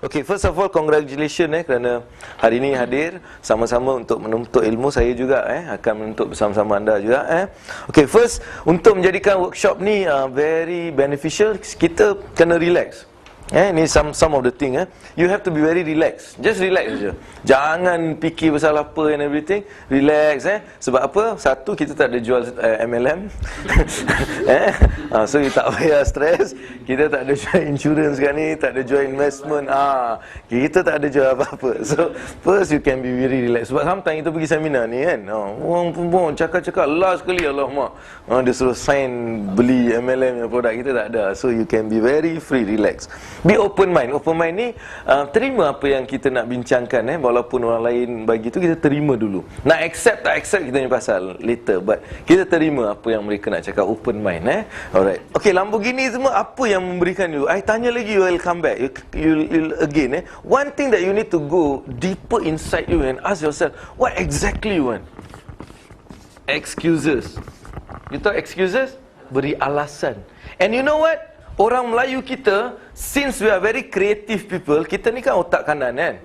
Okay, first of all, congratulations kerana hari ini hadir sama-sama untuk menuntut ilmu. Saya juga akan menuntut bersama-sama anda juga. Okay, first, untuk menjadikan workshop ni very beneficial, kita kena relax. Ni some of the thing. You have to be very relaxed. Just relax saja. Jangan fikir pasal apa and everything. Relax. Sebab apa? Satu, kita tak ada jual MLM. So you tak payah stress. Kita tak ada jual insurance kan ni, tak ada jual investment. Kita tak ada jual apa-apa. So first you can be very relaxed. Sebab sometimes kita pergi seminar ni kan, orang pun cakap-cakap last sekali, alamak, dia suruh sign beli MLM yang produk, kita tak ada. So you can be very free, relax. Be open mind. Open mind ni terima apa yang kita nak bincangkan. Walaupun orang lain bagi tu, kita terima dulu. Nak accept tak accept, kita ni pasal later. But kita terima apa yang mereka nak cakap. Open mind. Alright. Okay, Lamborghini semua apa yang memberikan you? I tanya lagi, you will come back. You'll again. One thing that you need to go deeper inside you and ask yourself, what exactly you want? Excuses. You tahu excuses? Beri alasan. And you know what? Orang Melayu kita, since we are very creative people, kita ni kan otak kanan kan.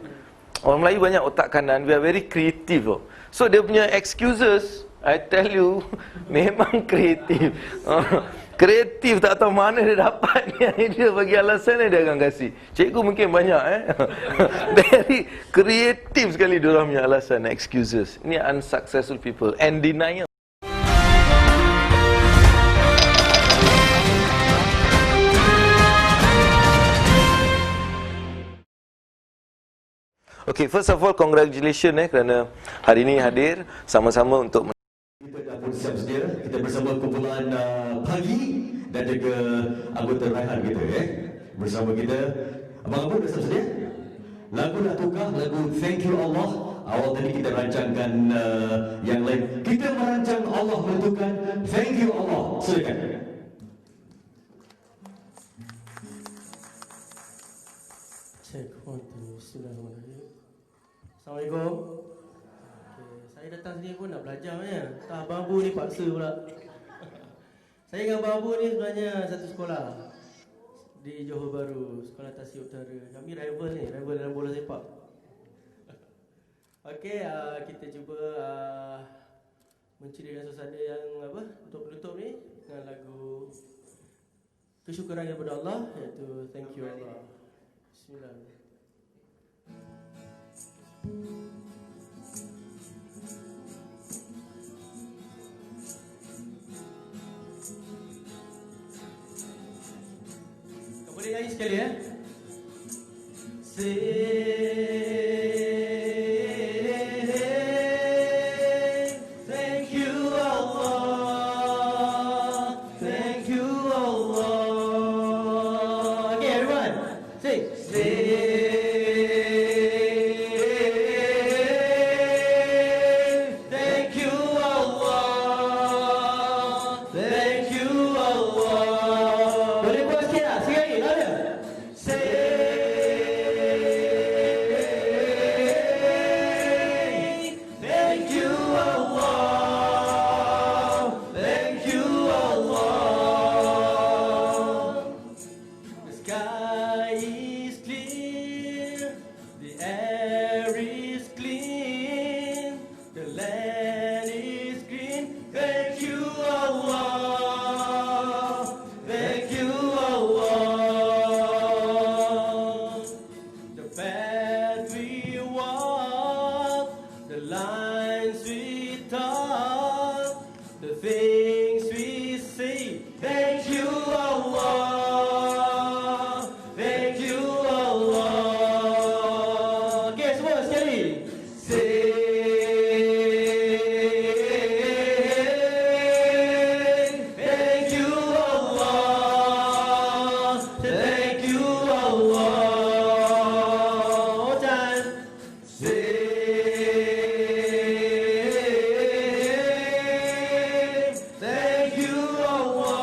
Orang Melayu banyak otak kanan, we are very creative. So dia punya excuses, I tell you, memang kreatif. Kreatif, tak tahu mana dia dapat ni. Dia bagi alasan dia akan kasih. Cikgu mungkin banyak very kreatif sekali diorang punya alasan, excuses. Ni unsuccessful people and denial. Okay, first of all, congratulations kerana hari ini hadir sama-sama untuk kita dah pun siap sedia. Kita bersama kumpulan pagi dan juga anggota Raihan kita bersama kita. Abang-abang dah siap sedia? Lagu dah tukar, lagu Thank You Allah. Awal tadi kita rancangkan yang lain. Kita merancang Allah menentukan Thank You Allah. Silakan. Cek, 1, 2, Bismillahirrahmanirrahim. Assalamualaikum. Okay, saya datang sini pun nak belajar Tak, Babu ni paksa pula. Saya dengan Babu ni sebenarnya satu sekolah di Johor Bahru, Sekolah Tasik Utara. Kami rival dalam bola sepak. Okey, kita cuba menceriakan suasana yang untuk penutup ni dengan lagu kesyukuran kepada Allah, iaitu Thank You Allah. Bismillah. Kau boleh nyanyi sekali Thank you Allah, thank you Allah. Okay, everyone, sing. times we talk, the things we say. Thank you, Allah. Thank you, Allah. Okay, semua sekali. Say, thank you, Allah. Thank you, Allah. One time. Thank you, Allah.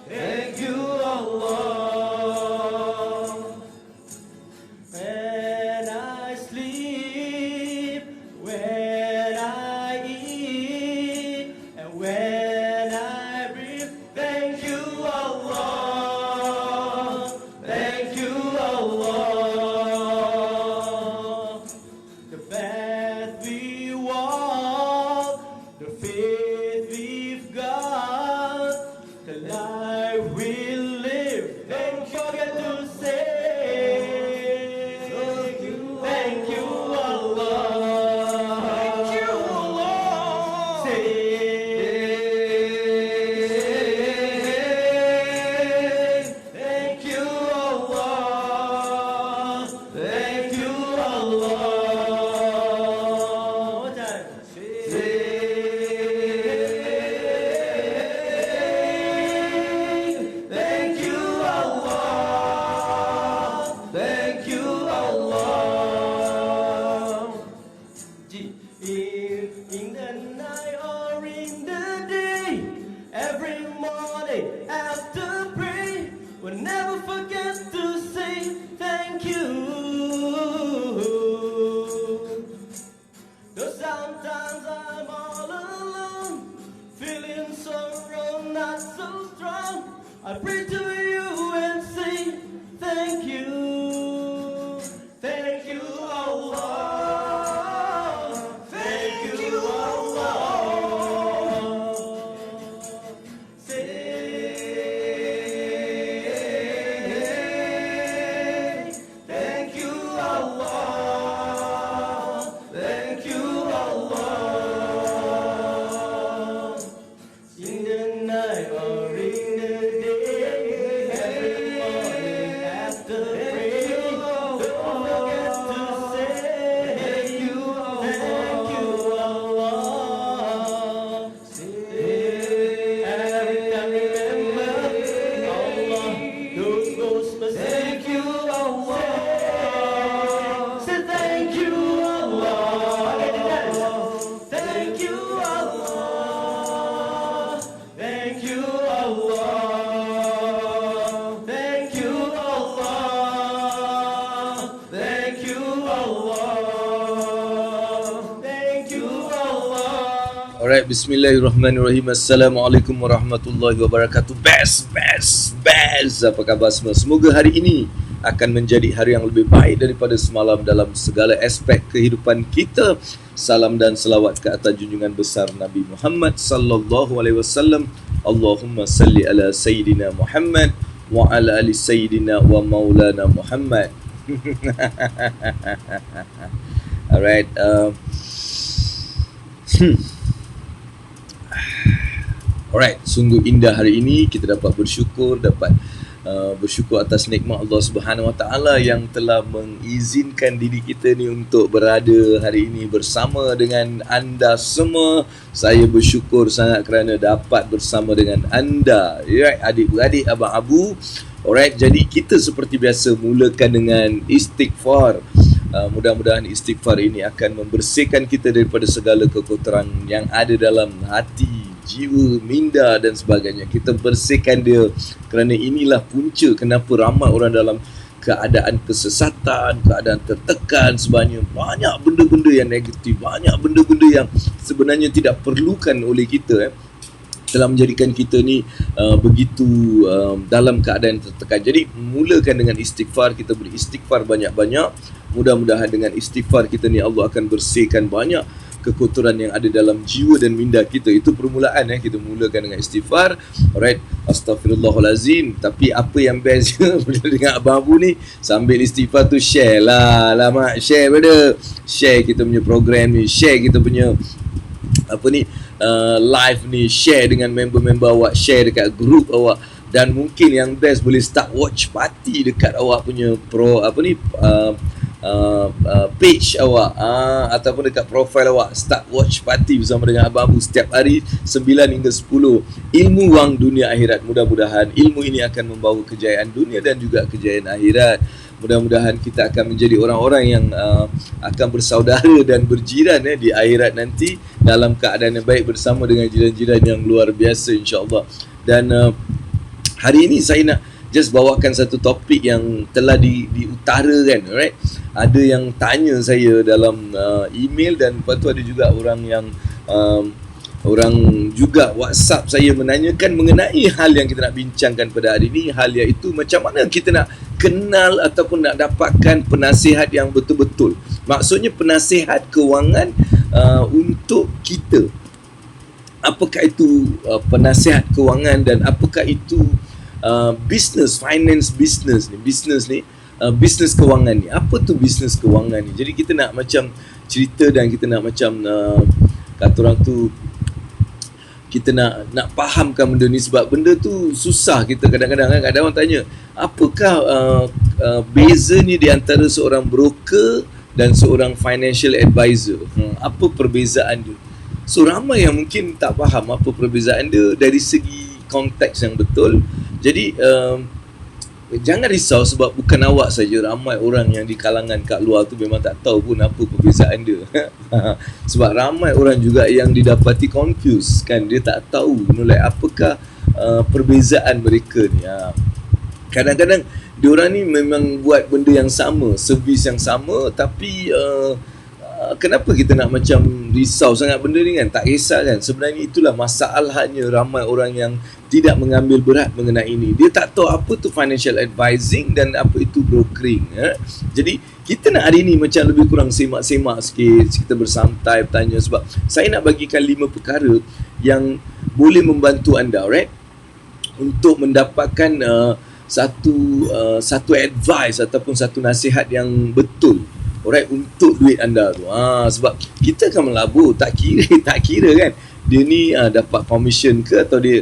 Thank you, Allah. When I sleep, when I eat, and when I breathe, thank you, Allah. Thank you, Allah. The path we walk, the faith we've got, the life we live. Don't forget to say thank you, Allah. Thank you, Allah. Say thank you, Allah. Thank you, Allah. One time. Thank you, Allah. Thank you, Allah. In the night or in the day, every morning after pray, we'll never forget to say thank you. Though sometimes I'm all alone, feeling sorrow not so strong, I pray to you and say thank you. Thank you, Allah. Thank you, Allah. Say thank you, Allah. Thank you, Allah. In the night or in the day, every morning after pray, don't forget to say thank you, Allah. Every time remember, Allah knows most must thank you, Allah. Say thank you, Allah. Thank you, Allah. Thank you, Allah. Thank you, Allah. Thank you, Allah. Thank you, Allah. Alright, bismillahirrahmanirrahim. Assalamualaikum warahmatullahi wabarakatuh. Best. Apa khabar semua? Semoga hari ini akan menjadi hari yang lebih baik daripada semalam dalam segala aspek kehidupan kita. Salam dan selawat ke atas junjungan besar Nabi Muhammad sallallahu alaihi wasallam. Allahumma salli ala Sayyidina Muhammad wa ala ali Sayyidina wa maulana Muhammad. Alright, Alright, sungguh indah hari ini kita dapat bersyukur bersyukur atas nikmat Allah Subhanahu Wa Taala yang telah mengizinkan diri kita ni untuk berada hari ini bersama dengan anda semua. Saya bersyukur sangat kerana dapat bersama dengan anda, right, adik-beradik, abang Abu. Alright, jadi kita seperti biasa mulakan dengan istighfar. Mudah-mudahan istighfar ini akan membersihkan kita daripada segala kekotoran yang ada dalam hati, jiwa, minda dan sebagainya. Kita bersihkan dia kerana inilah punca kenapa ramai orang dalam keadaan kesesatan, keadaan tertekan, sebenarnya banyak benda-benda yang negatif, banyak benda-benda yang sebenarnya tidak perlukan oleh kita telah menjadikan kita ni begitu dalam keadaan tertekan. Jadi mulakan dengan istighfar, kita beristighfar banyak-banyak. Mudah-mudahan dengan istighfar kita ni Allah akan bersihkan banyak kekotoran yang ada dalam jiwa dan minda kita. Itu permulaan kita mulakan dengan istighfar. Alright, astaghfirullahalazim. Tapi apa yang best bila dengan Abang Abu ni, sambil istighfar tu share lah. Mak, share brother. Share kita punya program ni, share kita punya live ni, share dengan member-member awak, share dekat group awak. Dan mungkin yang best boleh start watch party dekat awak punya page awak, ataupun dekat profile awak, start watch party bersama dengan Abang Abu setiap hari 9 hingga 10. Ilmu wang dunia akhirat. Mudah-mudahan ilmu ini akan membawa kejayaan dunia dan juga kejayaan akhirat. Mudah-mudahan kita akan menjadi orang-orang yang akan bersaudara dan berjiran di akhirat nanti dalam keadaan yang baik bersama dengan jiran-jiran yang luar biasa, insya-Allah. Dan hari ini saya nak just bawakan satu topik yang telah diutarakan, right? Ada yang tanya saya dalam email, dan lepas tu ada juga orang yang orang juga WhatsApp saya menanyakan mengenai hal yang kita nak bincangkan pada hari ini. Hal iaitu macam mana kita nak kenal ataupun nak dapatkan penasihat yang betul-betul. Maksudnya penasihat kewangan untuk kita. Apakah itu penasihat kewangan, dan apakah itu business, finance business ni, business kewangan ni. Apa tu business kewangan ni? Jadi kita nak macam cerita, dan kita nak macam kata orang tu, kita nak fahamkan benda ni, sebab benda tu susah. Kita kadang-kadang orang tanya, apakah beza ni di antara seorang broker dan seorang financial advisor? Apa perbezaan dia? So ramai yang mungkin tak faham apa perbezaan dia dari segi konteks yang betul. Jadi jangan risau, sebab bukan awak saja, ramai orang yang di kalangan kat luar tu memang tak tahu pun apa perbezaan dia. Sebab ramai orang juga yang didapati confused kan, dia tak tahu apakah perbezaan mereka ni. Kadang-kadang diorang ni memang buat benda yang sama, servis yang sama, tapi kenapa kita nak macam risau sangat benda ni kan? Tak kisah kan? Sebenarnya itulah masalahnya ramai orang yang tidak mengambil berat mengenai ini. Dia tak tahu apa tu financial advising dan apa itu brokering. Jadi kita nak hari ni macam lebih kurang semak-semak sikit, kita bersantai bertanya, sebab saya nak bagikan 5 perkara yang boleh membantu anda, right? Untuk mendapatkan satu advice ataupun satu nasihat yang betul, alright, untuk duit anda tu. Sebab kita akan melabur, tak kira kan dia ni dapat commission ke, atau dia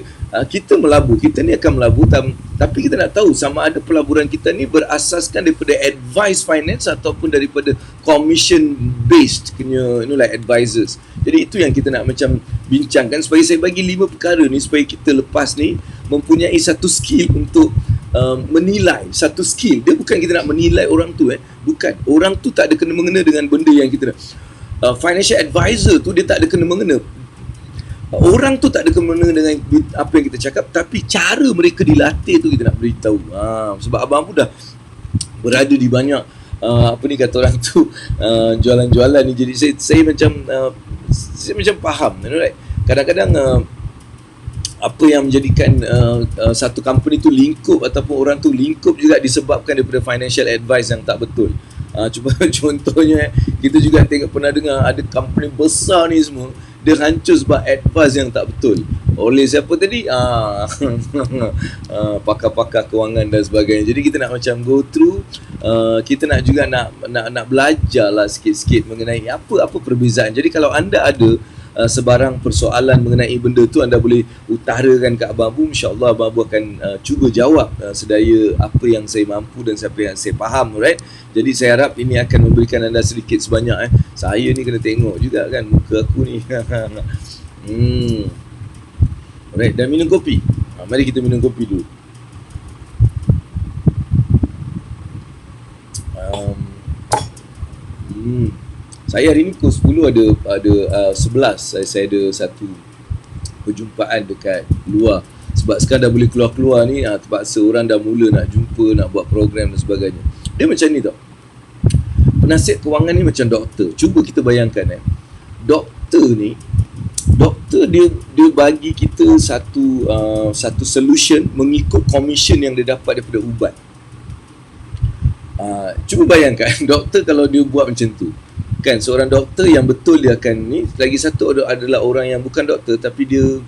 kita melabur, kita ni akan melabur, tapi kita nak tahu sama ada pelaburan kita ni berasaskan daripada advice finance ataupun daripada commission based punya advisors. Jadi itu yang kita nak macam bincangkan, supaya saya bagi 5 perkara ni supaya kita lepas ni mempunyai satu skill untuk menilai. Satu skill. Dia bukan kita nak menilai orang tu, bukan. Orang tu tak ada kena-mengena dengan benda yang kita nak. Financial advisor tu dia tak ada kena-mengena. Orang tu tak ada kena-mengena dengan apa yang kita cakap, tapi cara mereka dilatih tu kita nak beritahu. Sebab abang pun dah berada di banyak kata orang tu jualan-jualan ni. Jadi saya macam faham, right? Kadang-kadang apa yang menjadikan satu company tu lingkup ataupun orang tu lingkup juga disebabkan daripada financial advice yang tak betul. Cuba contohnya, kita juga pernah dengar ada company besar ni semua dia hancur sebab advice yang tak betul oleh siapa tadi? Pakar-pakar kewangan dan sebagainya. Jadi kita nak macam go through, kita nak juga nak belajar lah sikit-sikit mengenai apa perbezaan. Jadi kalau anda ada sebarang persoalan mengenai benda tu, anda boleh utarakan ke Abang Abu. InsyaAllah Abang Abu akan cuba jawab sedaya apa yang saya mampu dan siapa yang saya faham, right? Jadi saya harap ini akan memberikan anda sedikit sebanyak. Saya ni kena tengok juga kan muka aku ni. Alright, dan minum kopi. Mari kita minum kopi dulu. Saya hari ni pukul 10 ada 11 saya ada satu perjumpaan dekat luar. Sebab sekarang dah boleh keluar-keluar ni, terpaksa orang dah mula nak jumpa, nak buat program dan sebagainya. Dia macam ni tau. Penasihat kewangan ni macam doktor. Cuba kita bayangkan doktor dia bagi kita satu solution mengikut commission yang dia dapat daripada ubat. Cuba bayangkan doktor kalau dia buat macam tu. Kan seorang doktor yang betul dia akan ni. Lagi satu adalah orang yang bukan doktor tapi dia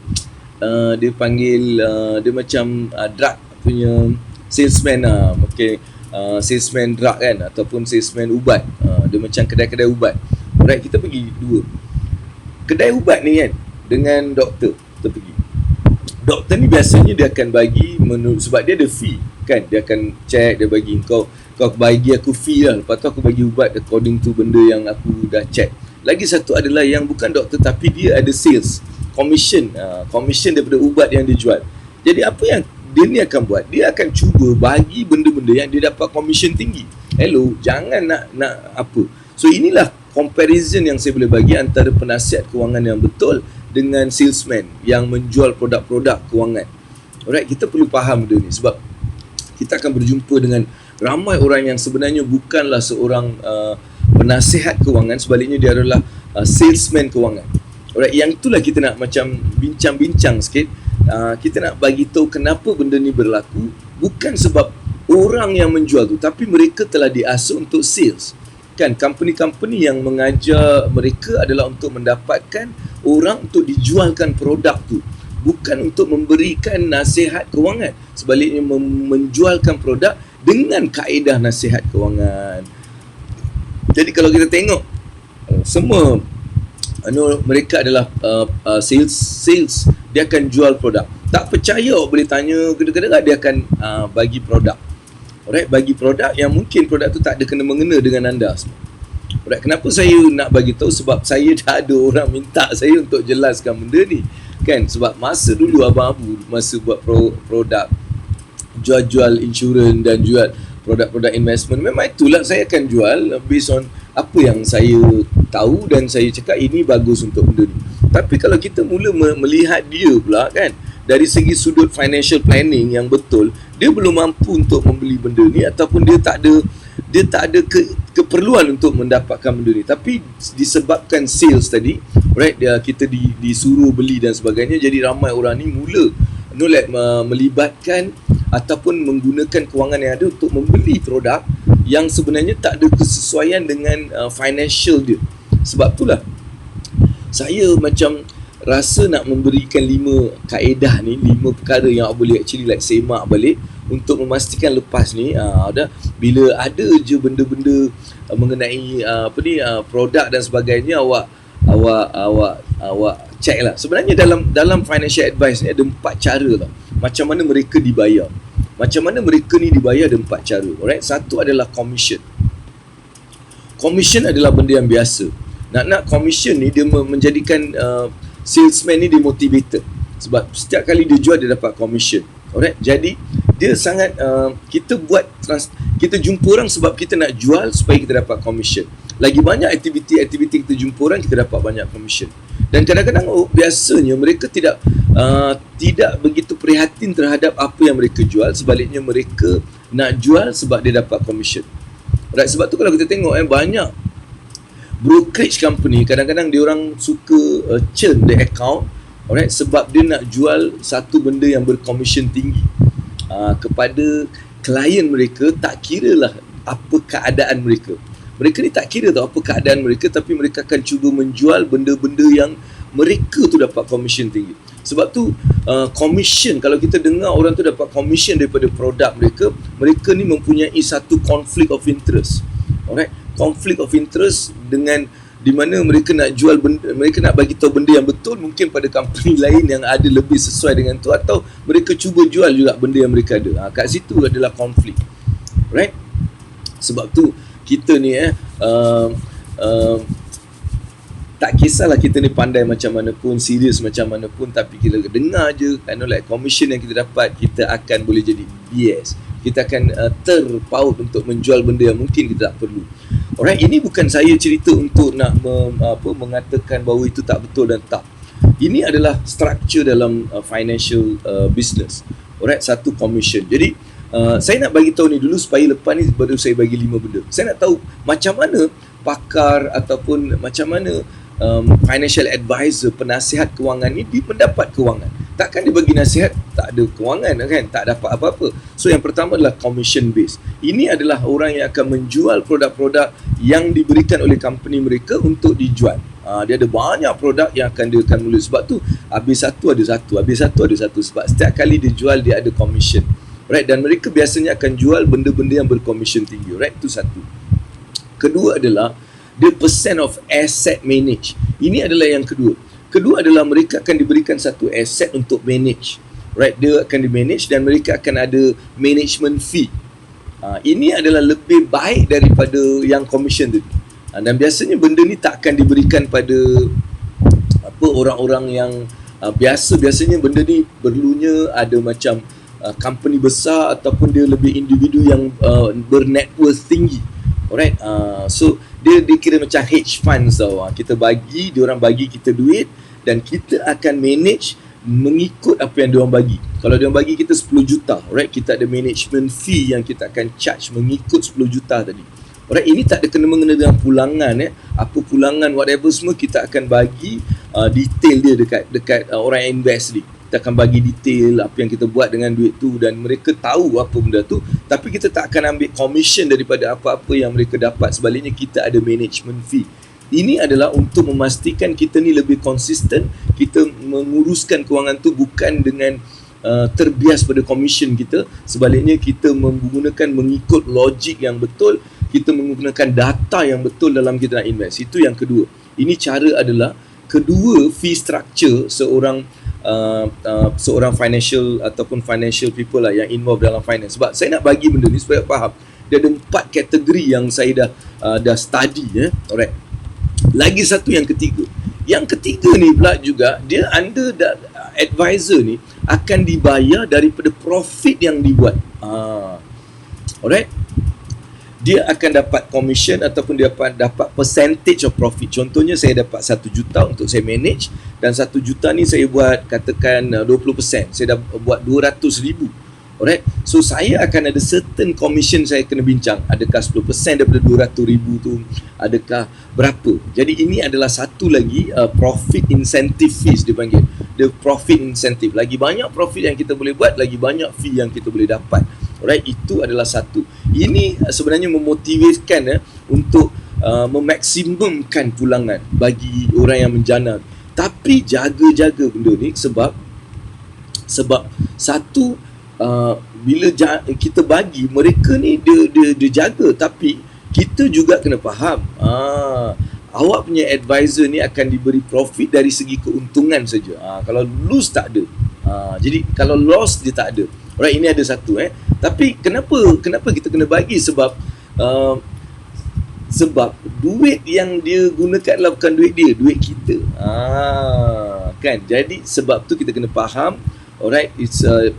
panggil dia macam drug punya salesman lah. Okay. Salesman drug kan, ataupun salesman ubat. Dia macam kedai-kedai ubat. Alright, kita pergi dua kedai ubat ni kan dengan doktor. Kita pergi, doktor ni biasanya dia akan bagi sebab dia ada fee kan, dia akan check, dia bagi kau bagi aku fee lah, lepas tu aku bagi ubat according to benda yang aku dah check. Lagi satu adalah yang bukan doktor tapi dia ada sales commission, commission daripada ubat yang dia jual. Jadi apa yang dia ni akan buat, dia akan cuba bagi benda-benda yang dia dapat commission tinggi. Hello, jangan nak apa. So inilah comparison yang saya boleh bagi antara penasihat kewangan yang betul dengan salesman yang menjual produk-produk kewangan. Alright, kita perlu faham benda ni sebab kita akan berjumpa dengan ramai orang yang sebenarnya bukanlah seorang penasihat kewangan, sebaliknya dia adalah salesman kewangan. Alright, yang itulah kita nak macam bincang-bincang sikit. Kita nak bagi tahu kenapa benda ni berlaku, bukan sebab orang yang menjual tu, tapi mereka telah diasuh untuk sales. Kan, company-company yang mengajar mereka adalah untuk mendapatkan orang untuk dijualkan produk tu, bukan untuk memberikan nasihat kewangan. Sebaliknya menjualkan produk dengan kaedah nasihat kewangan. Jadi kalau kita tengok semua mereka adalah sales, dia akan jual produk. Tak percaya awak boleh tanya, kadang-kadang dia akan bagi produk. Alright, bagi produk yang mungkin produk tu tak ada kena-mengena dengan anda semua. Alright, kenapa saya nak bagi tahu? Sebab saya dah ada orang minta saya untuk jelaskan benda ni. Kan, sebab masa dulu Abang Abu masa buat produk jual insurans dan jual produk-produk investment, memang itulah saya akan jual based on apa yang saya tahu dan saya cakap ini bagus untuk benda ni. Tapi kalau kita mula melihat dia pula kan, dari segi sudut financial planning yang betul, dia belum mampu untuk membeli benda ni ataupun dia tak ada keperluan untuk mendapatkan benda ni. Tapi disebabkan sales tadi, right, kita disuruh beli dan sebagainya, jadi ramai orang ni mula melibatkan ataupun menggunakan kewangan yang ada untuk membeli produk yang sebenarnya tak ada kesesuaian dengan financial dia. Sebab itulah saya macam rasa nak memberikan 5 kaedah ni, 5 perkara yang awak boleh actually semak balik untuk memastikan lepas ni bila ada je benda-benda mengenai produk dan sebagainya, awak check lah. Sebenarnya dalam financial advice ni ada 4 cara tau macam mana mereka dibayar. Macam mana mereka ni dibayar, ada 4 cara. Alright, satu adalah commission. Commission adalah benda yang biasa. Nak commission ni dia menjadikan salesman ni dia motivated. Sebab setiap kali dia jual dia dapat commission. Alright, jadi dia sangat kita jumpa orang sebab kita nak jual supaya kita dapat commission. Lagi banyak aktiviti kita jumpa orang, kita dapat banyak commission. Dan kadang-kadang biasanya mereka tidak begitu prihatin terhadap apa yang mereka jual, sebaliknya mereka nak jual sebab dia dapat commission. Alright, sebab tu kalau kita tengok banyak brokerage company, kadang-kadang dia orang suka churn the account, alright, sebab dia nak jual satu benda yang berkomisen tinggi kepada klien mereka. Tak kira lah apa keadaan mereka. Mereka ni tak kira tau apa keadaan mereka, tapi mereka akan cuba menjual benda-benda yang mereka tu dapat komisen tinggi. Sebab tu commission, kalau kita dengar orang tu dapat commission daripada produk mereka, mereka ni mempunyai satu conflict of interest. Alright, conflict of interest dengan di mana mereka nak jual benda, mereka nak bagi tahu benda yang betul mungkin pada company lain yang ada lebih sesuai dengan tu, atau mereka cuba jual juga benda yang mereka ada. Kat situ adalah konflik. Right? Sebab tu kita ni tak kisahlah kita ni pandai macam mana pun, serius macam mana pun, tapi kita dengar je commission yang kita dapat, kita akan boleh jadi bias. Kita akan terpaut untuk menjual benda yang mungkin kita tak perlu. Alright, ini bukan saya cerita untuk nak mengatakan bahawa itu tak betul dan tak. Ini adalah structure dalam financial business. Alright, satu commission. Jadi saya nak bagi tahu ni dulu supaya lepas ni baru saya bagi 5 benda. Saya nak tahu macam mana pakar ataupun macam mana financial advisor, penasihat kewangan ni dia mendapat kewangan. Takkan dia bagi nasihat tak ada kewangan kan, tak dapat apa-apa. So yang pertama adalah commission based. Ini adalah orang yang akan menjual produk-produk yang diberikan oleh company mereka untuk dijual. Dia ada banyak produk yang dia akan mula. Sebab tu habis satu ada satu, habis satu ada satu. Sebab setiap kali dia jual dia ada commission. Right, dan mereka biasanya akan jual benda-benda yang bercommission tinggi. Right, itu satu. Kedua adalah the percent of asset manage. Ini adalah yang kedua. Kedua adalah mereka akan diberikan satu aset untuk manage. Right, dia akan di-manage dan mereka akan ada management fee. Ini adalah lebih baik daripada yang commission tadi. Dan biasanya benda ni tak akan diberikan pada orang-orang yang biasanya benda ni perlunya ada macam company besar ataupun dia lebih individu yang bernet worth tinggi. Alright, so dia kira macam hedge funds tau. Kita bagi, diorang bagi kita duit dan kita akan manage mengikut apa yang diorang bagi. Kalau diorang bagi kita 10 juta, alright, kita ada management fee yang kita akan charge mengikut 10 juta tadi. Alright, ini tak ada kena-mengena dengan pulangan apa pulangan whatever semua kita akan bagi detail dia dekat orang yang invest ni. Kita akan bagi detail apa yang kita buat dengan duit tu dan mereka tahu apa benda tu, tapi kita tak akan ambil commission daripada apa-apa yang mereka dapat. Sebaliknya kita ada management fee. Ini adalah untuk memastikan kita ni lebih konsisten, kita menguruskan kewangan tu bukan dengan terbias pada commission kita. Sebaliknya kita menggunakan mengikut logik yang betul, kita menggunakan data yang betul dalam kita nak invest. Itu yang kedua. Ini cara adalah kedua fee structure seorang financial ataupun financial people lah yang involved dalam finance. Sebab saya nak bagi benda ni supaya faham. Dia ada 4 kategori yang saya dah study. Alright. Lagi satu yang ketiga. Yang ketiga ni pula juga dia under advisor ni akan dibayar daripada profit yang dibuat. Alright. Dia akan dapat commission ataupun dia dapat percentage of profit. Contohnya saya dapat 1 juta untuk saya manage dan 1 juta ni saya buat katakan 20%. Saya dah buat 200,000. Alright. So saya akan ada certain commission saya kena bincang. Adakah 10% daripada 200,000 tu? Adakah berapa? Jadi ini adalah satu lagi profit incentive fees dia panggil. The profit incentive. Lagi banyak profit yang kita boleh buat, lagi banyak fee yang kita boleh dapat. Alright, itu adalah satu. Ini sebenarnya memotivasikan untuk memaksimumkan pulangan bagi orang yang menjana. Tapi jaga-jaga benda ni sebab satu bila kita bagi mereka ni dia jaga, tapi kita juga kena faham awak punya advisor ni akan diberi profit dari segi keuntungan saja. Kalau lose tak ada. Jadi kalau loss dia tak ada. Alright, ini ada satu Tapi kenapa kita kena bagi? Sebab duit yang dia gunakan adalah bukan duit dia, duit kita. Kan? Jadi sebab tu kita kena faham, alright,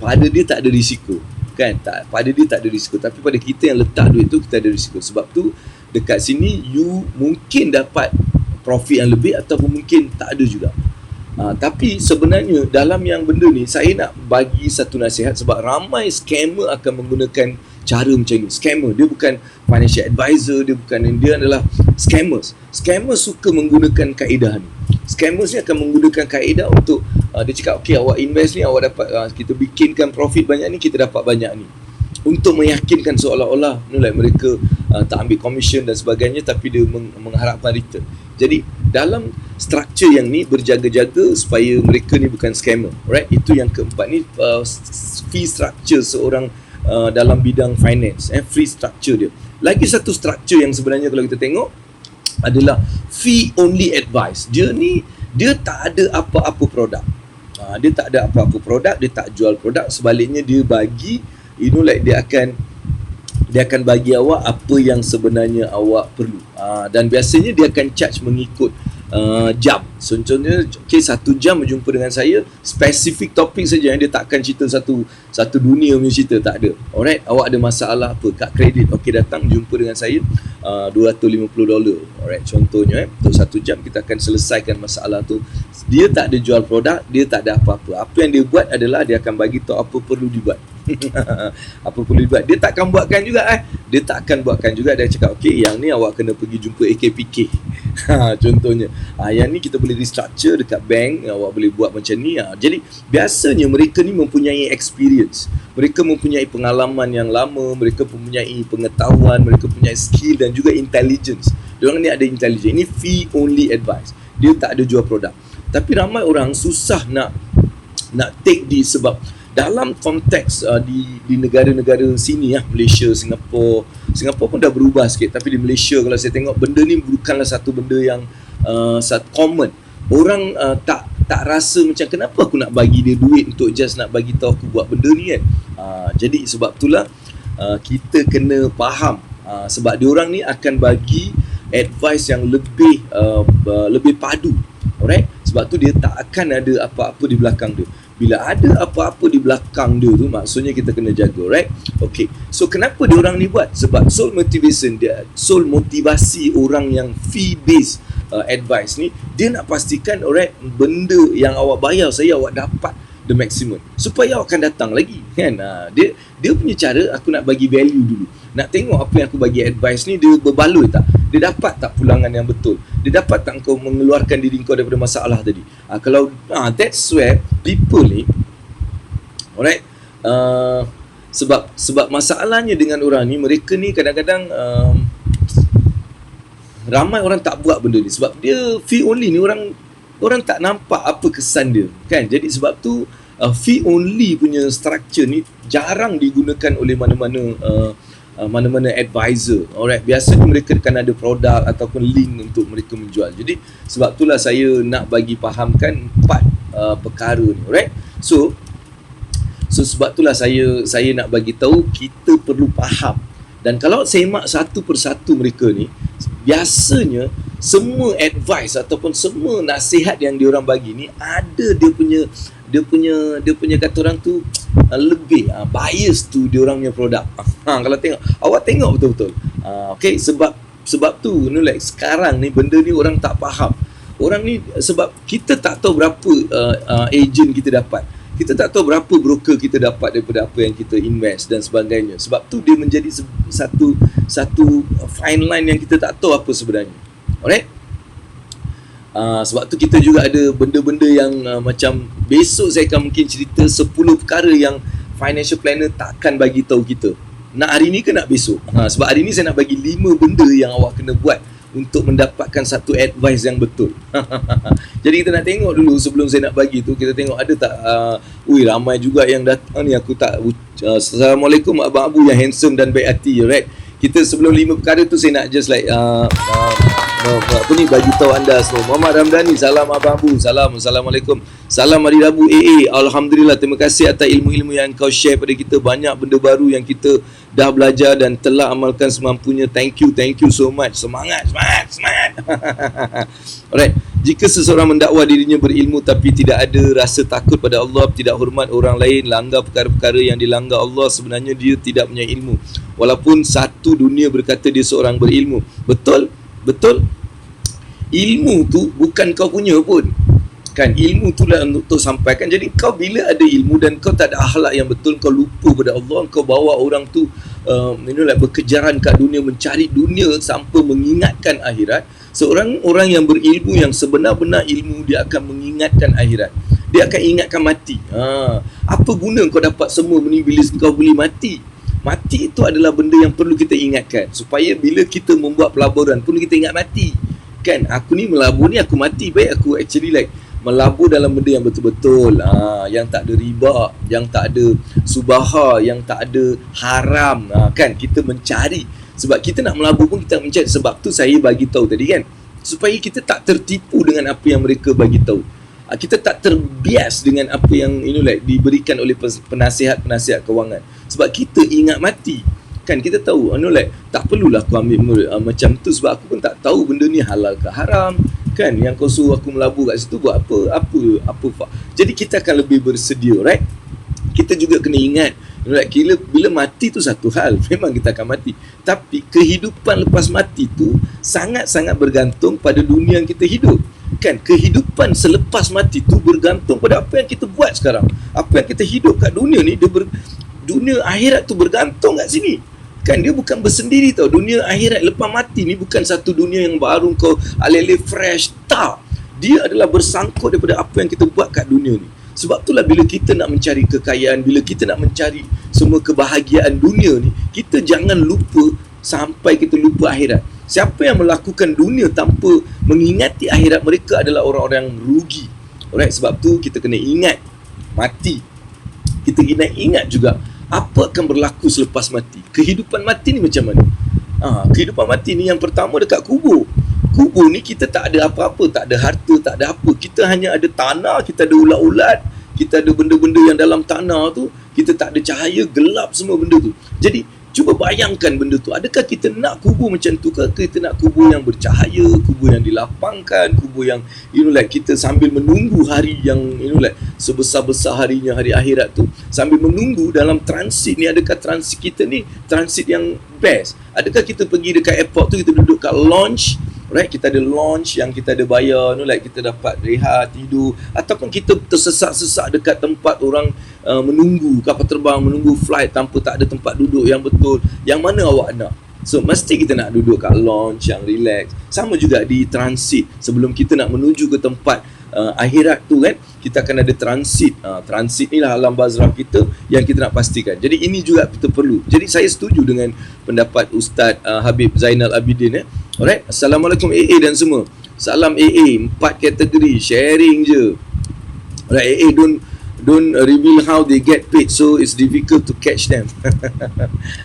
pada dia tak ada risiko. Kan? Pada dia tak ada risiko, tapi pada kita yang letak duit tu kita ada risiko. Sebab tu dekat sini you mungkin dapat profit yang lebih ataupun mungkin tak ada juga. Tapi sebenarnya dalam yang benda ni saya nak bagi satu nasihat sebab ramai scammer akan menggunakan cara macam ni. Scammer, dia bukan financial advisor, dia adalah scammers. Scammers suka menggunakan kaedah ni. Scammers ni akan menggunakan kaedah untuk dia cakap, okay, awak invest ni, awak dapat kita bikinkan profit banyak ni, kita dapat banyak ni. Untuk meyakinkan seolah-olah mereka tak ambil commission dan sebagainya, tapi dia mengharapkan return. Jadi dalam struktur yang ni berjaga-jaga supaya mereka ni bukan scammer. Right? Itu yang keempat ni, fee structure seorang dalam bidang finance, fee structure dia. Lagi satu struktur yang sebenarnya kalau kita tengok adalah fee only advice. Dia tak ada apa-apa produk. Dia tak ada apa-apa produk, dia tak jual produk. Sebaliknya dia bagi, dia akan bagi awak apa yang sebenarnya awak perlu. Dan biasanya dia akan charge mengikut jam. Contohnya, okay, 1 jam berjumpa dengan saya, spesifik topik saja, yang dia takkan cerita satu dunia punya cerita, tak ada. Alright, awak ada masalah apa, kad kredit, okay, datang jumpa dengan saya, $250. Alright, contohnya untuk 1 jam kita akan selesaikan masalah tu. Dia tak ada jual produk, dia tak ada apa-apa. Apa yang dia buat adalah dia akan bagi tahu apa perlu dibuat. Apa perlu dibuat. Dia takkan buatkan juga Dia takkan buatkan juga. Dia cakap, okey, yang ni awak kena pergi jumpa AKPK. Contohnya. Yang ni kita boleh restructure dekat bank, awak boleh buat macam ni. Jadi biasanya mereka ni mempunyai experience. Mereka mempunyai pengalaman yang lama, mereka mempunyai pengetahuan, mereka mempunyai skill dan juga intelligence. Diorang ni ada intelligence. Ini fee only advice. Dia tak ada jual produk. Tapi ramai orang susah nak take this sebab dalam konteks di negara-negara sini Malaysia, Singapura pun dah berubah sikit, tapi di Malaysia kalau saya tengok benda ni bukanlah satu benda yang common. Orang tak rasa macam kenapa aku nak bagi dia duit untuk just nak bagi tahu aku buat benda ni kan. Jadi sebab itulah kita kena faham sebab diorang ni akan bagi advice yang lebih padu. Alright? Sebab tu dia tak akan ada apa-apa di belakang dia. Bila ada apa-apa di belakang dia tu, maksudnya kita kena jaga, right? Okay. So kenapa dia orang ni buat? Sebab soul motivasi orang yang fee based advice ni, dia nak pastikan, alright, benda yang awak bayar saya awak dapat the maximum supaya awak akan datang lagi kan. Dia punya cara, aku nak bagi value dulu, nak tengok apa yang aku bagi advice ni dia berbaloi tak, dia dapat tak pulangan yang betul, dia dapat tak kau mengeluarkan diri kau daripada masalah tadi. Kalau that's where people ni, alright, sebab masalahnya dengan orang ni, mereka ni kadang-kadang ramai orang tak buat benda ni sebab dia fee only ni, orang tak nampak apa kesan dia kan. Jadi sebab tu fee only punya structure ni jarang digunakan oleh mana-mana advisor. Alright, biasanya mereka akan ada produk ataupun link untuk mereka menjual. Jadi sebab itulah saya nak bagi fahamkan 4 perkara ni. Alright, so sebab itulah saya nak bagi tahu kita perlu faham. Dan kalau semak satu persatu mereka ni, biasanya semua advice ataupun semua nasihat yang diorang bagi ni ada dia punya kata orang tu lebih bias tu diorang punya produk. Kalau tengok, awak tengok betul-betul. Okay, sebab tu like sekarang ni benda ni orang tak faham. Orang ni sebab kita tak tahu berapa agent kita dapat. Kita tak tahu berapa broker kita dapat daripada apa yang kita invest dan sebagainya. Sebab tu dia menjadi satu fine line yang kita tak tahu apa sebenarnya. Alright? Sebab tu kita juga ada benda-benda yang macam besok saya akan mungkin cerita 10 perkara yang financial planner takkan bagi tahu kita. Nak hari ni ke nak besok? Sebab hari ni saya nak bagi 5 benda yang awak kena buat untuk mendapatkan satu advice yang betul. Jadi kita nak tengok dulu sebelum saya nak bagi tu, kita tengok ada tak ramai juga yang datang ni aku tak Assalamualaikum abang Abu yang handsome dan baik hati, right? Kita sebelum 5 perkara tu saya nak just like bagi tahu anda semua. Muhammad Ramdhani, salam abang Abu, Assalamualaikum. Salam hari Rabu AA. Alhamdulillah, terima kasih atas ilmu-ilmu yang kau share pada kita. Banyak benda baru yang kita dah belajar dan telah amalkan semampunya. Thank you so much. Semangat. Alright. Jika seseorang mendakwa dirinya berilmu tapi tidak ada rasa takut pada Allah, tidak hormat orang lain, langgar perkara-perkara yang dilanggar Allah, sebenarnya dia tidak punya ilmu. Walaupun satu dunia berkata dia seorang berilmu. Betul? Ilmu tu bukan kau punya pun. Kan, ilmu tu lah untuk sampaikan. Jadi kau bila ada ilmu dan kau tak ada akhlak yang betul, kau lupa pada Allah, kau bawa orang tu berkejaran kat dunia, mencari dunia sampai mengingatkan akhirat. Seorang orang yang berilmu, yang sebenar-benar ilmu, dia akan mengingatkan akhirat. Dia akan ingatkan mati. Apa guna kau dapat semua ni bila kau boleh mati? Mati itu adalah benda yang perlu kita ingatkan, supaya bila kita membuat pelaburan pun kita ingat mati. Kan, aku ni melabur ni, aku mati, baik aku actually like melabur dalam benda yang betul-betul, yang tak ada riba, yang tak ada subaha, yang tak ada haram. Kan, kita mencari. Sebab kita nak melabur pun kita mencari. Sebab tu saya bagi tahu tadi kan, supaya kita tak tertipu dengan apa yang mereka bagi tahu. Kita tak terbias dengan apa yang diberikan oleh penasihat-penasihat kewangan. Sebab kita ingat mati. Kan, kita tahu tak perlulah aku ambil macam tu, sebab aku pun tak tahu benda ni halal ke haram. Kan, yang kau suruh aku melabur kat situ buat apa. Jadi kita akan lebih bersedia, right? Kita juga kena ingat, bila mati tu satu hal, memang kita akan mati. Tapi kehidupan lepas mati tu sangat-sangat bergantung pada dunia yang kita hidup. Kan, kehidupan selepas mati tu bergantung pada apa yang kita buat sekarang. Apa yang kita hidup kat dunia ni, dia dunia akhirat tu bergantung kat sini. Kan dia bukan bersendiri tau. Dunia akhirat lepas mati ni bukan satu dunia yang baru kau alih-alih fresh. Tak. Dia adalah bersangkut daripada apa yang kita buat kat dunia ni. Sebab itulah bila kita nak mencari kekayaan, bila kita nak mencari semua kebahagiaan dunia ni, kita jangan lupa sampai kita lupa akhirat. Siapa yang melakukan dunia tanpa mengingati akhirat, mereka adalah orang-orang yang rugi. Alright, sebab tu kita kena ingat mati. Kita kena ingat juga apa akan berlaku selepas mati. Kehidupan mati ni macam mana? Kehidupan mati ni yang pertama dekat kubur. Kubur ni kita tak ada apa-apa, tak ada harta, tak ada apa. Kita hanya ada tanah, kita ada ulat-ulat, kita ada benda-benda yang dalam tanah tu, kita tak ada cahaya, gelap semua benda tu. Jadi cuba bayangkan benda tu. Adakah kita nak kubur macam tu ke? Kita nak kubur yang bercahaya, kubur yang dilapangkan, kubur yang kita sambil menunggu hari yang sebesar-besar harinya, hari akhirat tu, sambil menunggu dalam transit ni. Adakah transit kita ni transit yang best? Adakah kita pergi dekat airport tu, kita duduk kat lounge, right? Kita ada lounge yang kita ada bayar, kita dapat rehat, tidur, ataupun kita tersesak-sesak dekat tempat orang menunggu kapal terbang, menunggu flight tanpa tak ada tempat duduk yang betul. Yang mana awak nak? So mesti kita nak duduk kat lounge yang relax. Sama juga di transit. Sebelum kita nak menuju ke tempat akhirat tu kan, kita akan ada transit. Transit ni lah alam barzakh kita yang kita nak pastikan. Jadi ini juga kita perlu. Jadi saya setuju dengan pendapat Ustaz Habib Zainal Abidin. Alright, Assalamualaikum AA dan semua. Salam AA, 4 kategori, sharing je. Alright, AA don't reveal how they get paid, so it's difficult to catch them.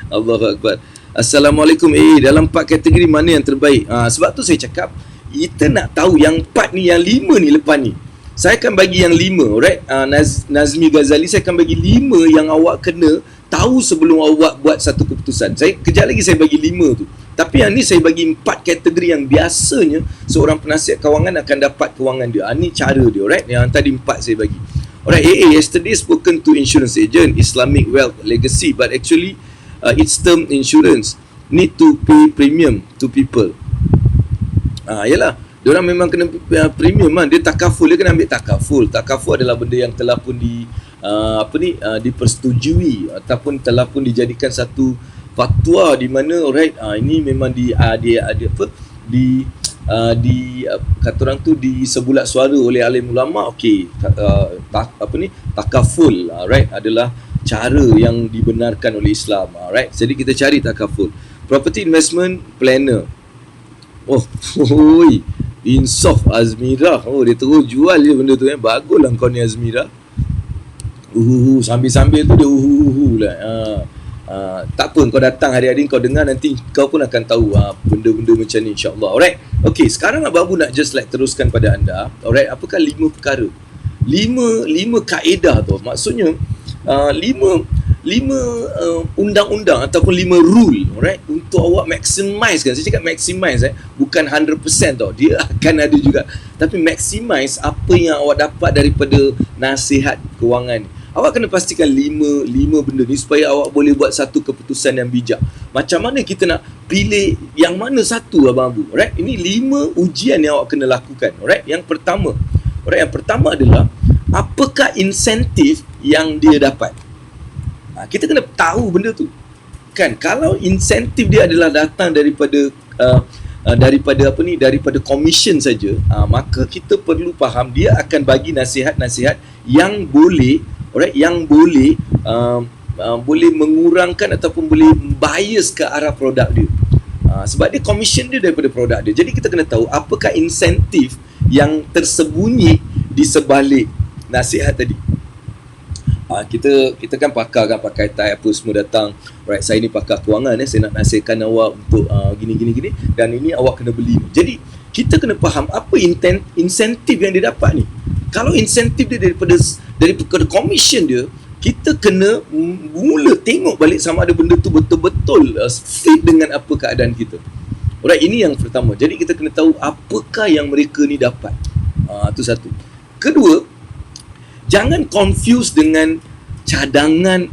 Allahu Akbar. Assalamualaikum AA, dalam 4 kategori mana yang terbaik? Sebab tu saya cakap, kita nak tahu yang 4 ni, yang 5 ni lepas ni. Saya akan bagi yang 5, alright? Nazmi Ghazali, saya akan bagi 5 yang awak kena tahu sebelum awak buat satu keputusan. Kejap lagi saya bagi 5 tu. Tapi yang ni saya bagi 4 kategori yang biasanya seorang penasihat kewangan akan dapat kewangan dia. Ni cara dia, alright? Yang tadi 4 saya bagi. Alright, AA, yesterday spoken to insurance agent, Islamic Wealth Legacy, but actually it's term insurance. Need to pay premium to people. Yalah, diorang memang kena premium kan. Dia takaful, dia kena ambil takaful. Takaful adalah benda yang telah pun dipersetujui ataupun telah pun dijadikan satu fatwa di mana alright, ini memang kata orang tu disebulat suara oleh alim ulama. Okey, takaful, right, adalah cara yang dibenarkan oleh Islam, right. Jadi kita cari takaful. Property investment planner. Insaf Azmira. Dia terus jual je benda tu. Baguslah kau ni Azmira. Sambil-sambil tu dia lah. Tak apa, kau datang hari-hari, kau dengar, nanti kau pun akan tahu benda-benda macam ni, insyaAllah. Alright, okay, sekarang Abang Abu nak just teruskan pada anda. Alright, apakah 5 perkara, 5 kaedah tu? Maksudnya 5 undang-undang ataupun 5 rule, alright, untuk awak maximize kan. Saya cakap maximize, bukan 100% tau. Dia akan ada juga, tapi maximize apa yang awak dapat daripada nasihat kewangan ni. Awak kena pastikan 5 benda ni supaya awak boleh buat satu keputusan yang bijak. Macam mana kita nak pilih yang mana satu, Abang Abu? Alright, ini 5 ujian yang awak kena lakukan. Alright, yang pertama adalah apakah insentif yang dia dapat. Kita kena tahu benda tu. Kan, kalau insentif dia adalah datang daripada commission saja, maka kita perlu faham dia akan bagi nasihat-nasihat yang boleh, alright, yang boleh boleh mengurangkan ataupun boleh bias ke arah produk dia. Sebab dia commission dia daripada produk dia. Jadi kita kena tahu apakah insentif yang tersembunyi di sebalik nasihat tadi. Kita kan pakar kan, pakai tie apa semua datang. Right, saya ni pakar kewangan, saya nak nasihatkan awak untuk gini dan ini awak kena beli. Jadi kita kena faham apa insentif yang dia dapat ni. Kalau insentif dia daripada commission dia, kita kena mula tengok balik sama ada benda tu betul-betul fit dengan apa keadaan kita. Alright, ini yang pertama. Jadi kita kena tahu apakah yang mereka ni dapat. Itu satu. Kedua, jangan confuse dengan cadangan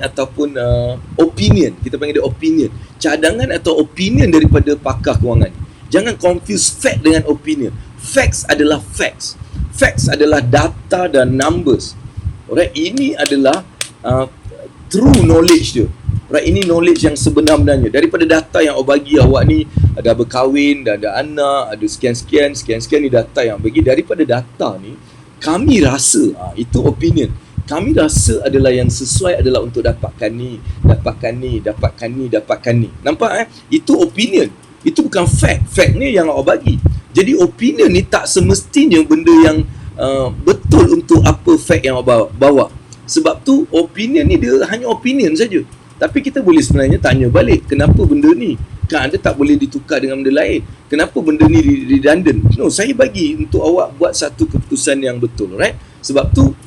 ataupun opinion. Kita panggil dia opinion. Cadangan atau opinion daripada pakar kewangan. Jangan confuse fact dengan opinion. Facts adalah facts. Facts adalah data dan numbers. Alright, ini adalah true knowledge dia. Right, ini knowledge yang sebenar-benarnya. Daripada data yang awak bagi, awak ni dah berkahwin, dah ada anak, ada sekian-sekian ni data yang bagi. Daripada data ni, kami rasa, itu opinion. Kami rasa adalah yang sesuai adalah untuk dapatkan ni. Nampak Itu opinion. Itu bukan fact. Fact ni yang awak bagi. Jadi opinion ni tak semestinya benda yang betul untuk apa fact yang awak bawa. Sebab tu opinion ni dia hanya opinion saja. Tapi kita boleh sebenarnya tanya balik, kenapa benda ni? Kan anda tak boleh ditukar dengan benda lain. Kenapa benda ni redundant? No, saya bagi untuk awak buat satu keputusan yang betul, right? Sebab tu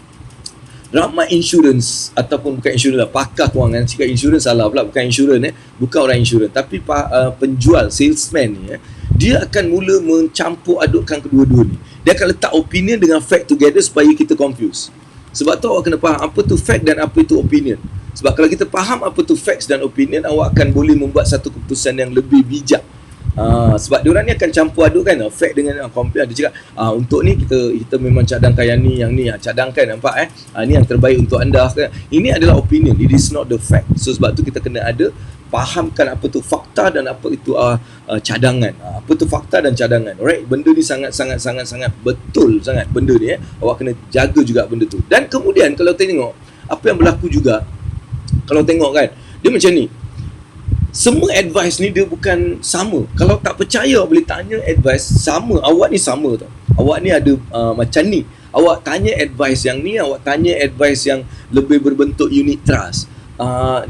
ramai insurans ataupun bukan insurans lah, pakar kewangan, cakap insurans salah pula, bukan insurans bukan orang insurans, tapi penjual, salesman ni dia akan mula mencampur adukkan kedua-dua ni. Dia akan letak opinion dengan fact together supaya kita confuse. Sebab tu awak kena faham apa tu fact dan apa itu opinion. Sebab kalau kita faham apa tu facts dan opinion, awak akan boleh membuat satu keputusan yang lebih bijak. Sebab diorang ni akan campur aduk kan, fact dengan compare. Dia cakap untuk ni kita memang cadangkan yang ni cadangkan, nampak ni yang terbaik untuk anda kan. Ini adalah opinion, it is not the fact. So sebab tu kita kena ada fahamkan apa tu fakta dan apa itu cadangan. Apa tu fakta dan cadangan. Alright, benda ni sangat betul sangat benda ni awak kena jaga juga benda tu. Dan kemudian kalau tengok apa yang berlaku juga, kalau tengok kan, dia macam ni. Semua advice ni dia bukan sama. Kalau tak percaya, boleh tanya advice sama. Awak ni sama tau. Awak ni ada macam ni. Awak tanya advice yang ni, awak tanya advice yang lebih berbentuk unit trust.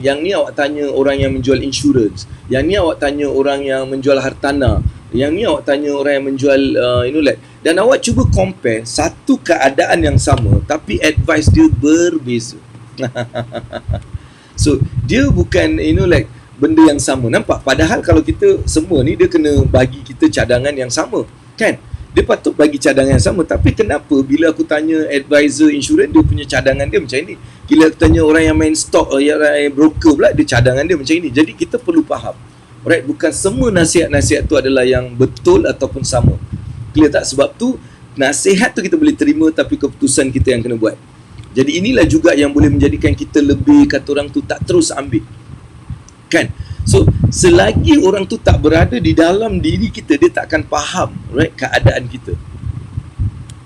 Yang ni awak tanya orang yang menjual insurans. Yang ni awak tanya orang yang menjual hartanah. Yang ni awak tanya orang yang menjual dan awak cuba compare satu keadaan yang sama tapi advice dia berbeza. So dia bukan benda yang sama, nampak? Padahal kalau kita semua ni dia kena bagi kita cadangan yang sama, kan? Dia patut bagi cadangan yang sama. Tapi kenapa bila aku tanya advisor insurans, dia punya cadangan dia macam ini? Bila aku tanya orang yang main stock, orang yang broker pula, dia cadangan dia macam ini. Jadi kita perlu faham, alright, bukan semua nasihat-nasihat tu adalah yang betul ataupun sama. Clear tak? Sebab tu nasihat tu kita boleh terima, tapi keputusan kita yang kena buat. Jadi inilah juga yang boleh menjadikan kita lebih, kata orang tu, tak terus ambil, kan? So selagi orang tu tak berada di dalam diri kita, dia tak akan faham, right, keadaan kita.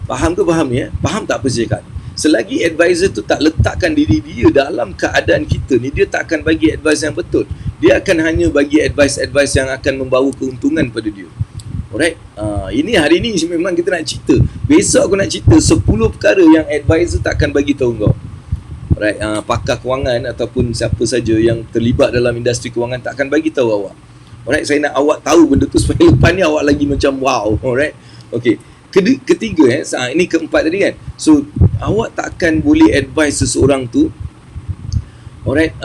Faham ke faham ni? Faham tak apa saya cakap? Selagi advisor tu tak letakkan diri dia dalam keadaan kita ni, dia tak akan bagi advice yang betul. Dia akan hanya bagi advice-advice yang akan membawa keuntungan pada dia. Alright, ini hari ni memang kita nak cerita. Besok aku nak cerita 10 perkara yang advisor tak akan bagi tahu kau. Alright, pakar kewangan ataupun siapa saja yang terlibat dalam industri kewangan tak akan bagi tahu awak. Alright, saya nak awak tahu benda tu supaya lepas ni awak lagi macam wow. Alright, okay. Ketiga ini keempat tadi kan. So awak tak akan boleh advise seseorang tu, alright,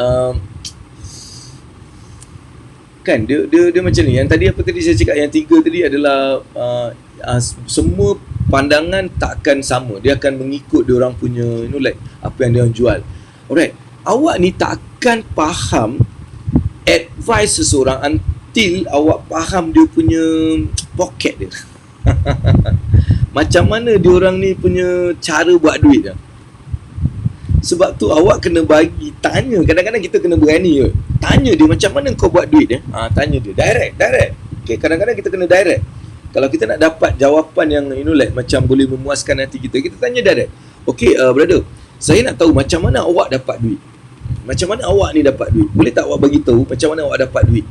kan dia macam ni. Yang tadi apa tadi saya cakap, yang tiga tadi adalah semua pandangan takkan sama. Dia akan mengikut dia orang punya apa yang dia orang jual. Alright, awak ni takkan faham advice seseorang until awak faham dia punya pocket dia. Macam mana dia orang ni punya cara buat duit dia. Sebab tu awak kena tanya. Kadang-kadang kita kena berani. Tanya dia, macam mana kau buat duit dia. Tanya dia direct. Okay, kadang-kadang kita kena direct. Kalau kita nak dapat jawapan yang macam boleh memuaskan hati kita, kita tanya direct. Okay, brother, saya nak tahu macam mana awak dapat duit. Macam mana awak ni dapat duit? Boleh tak awak bagi tahu macam mana awak dapat duit?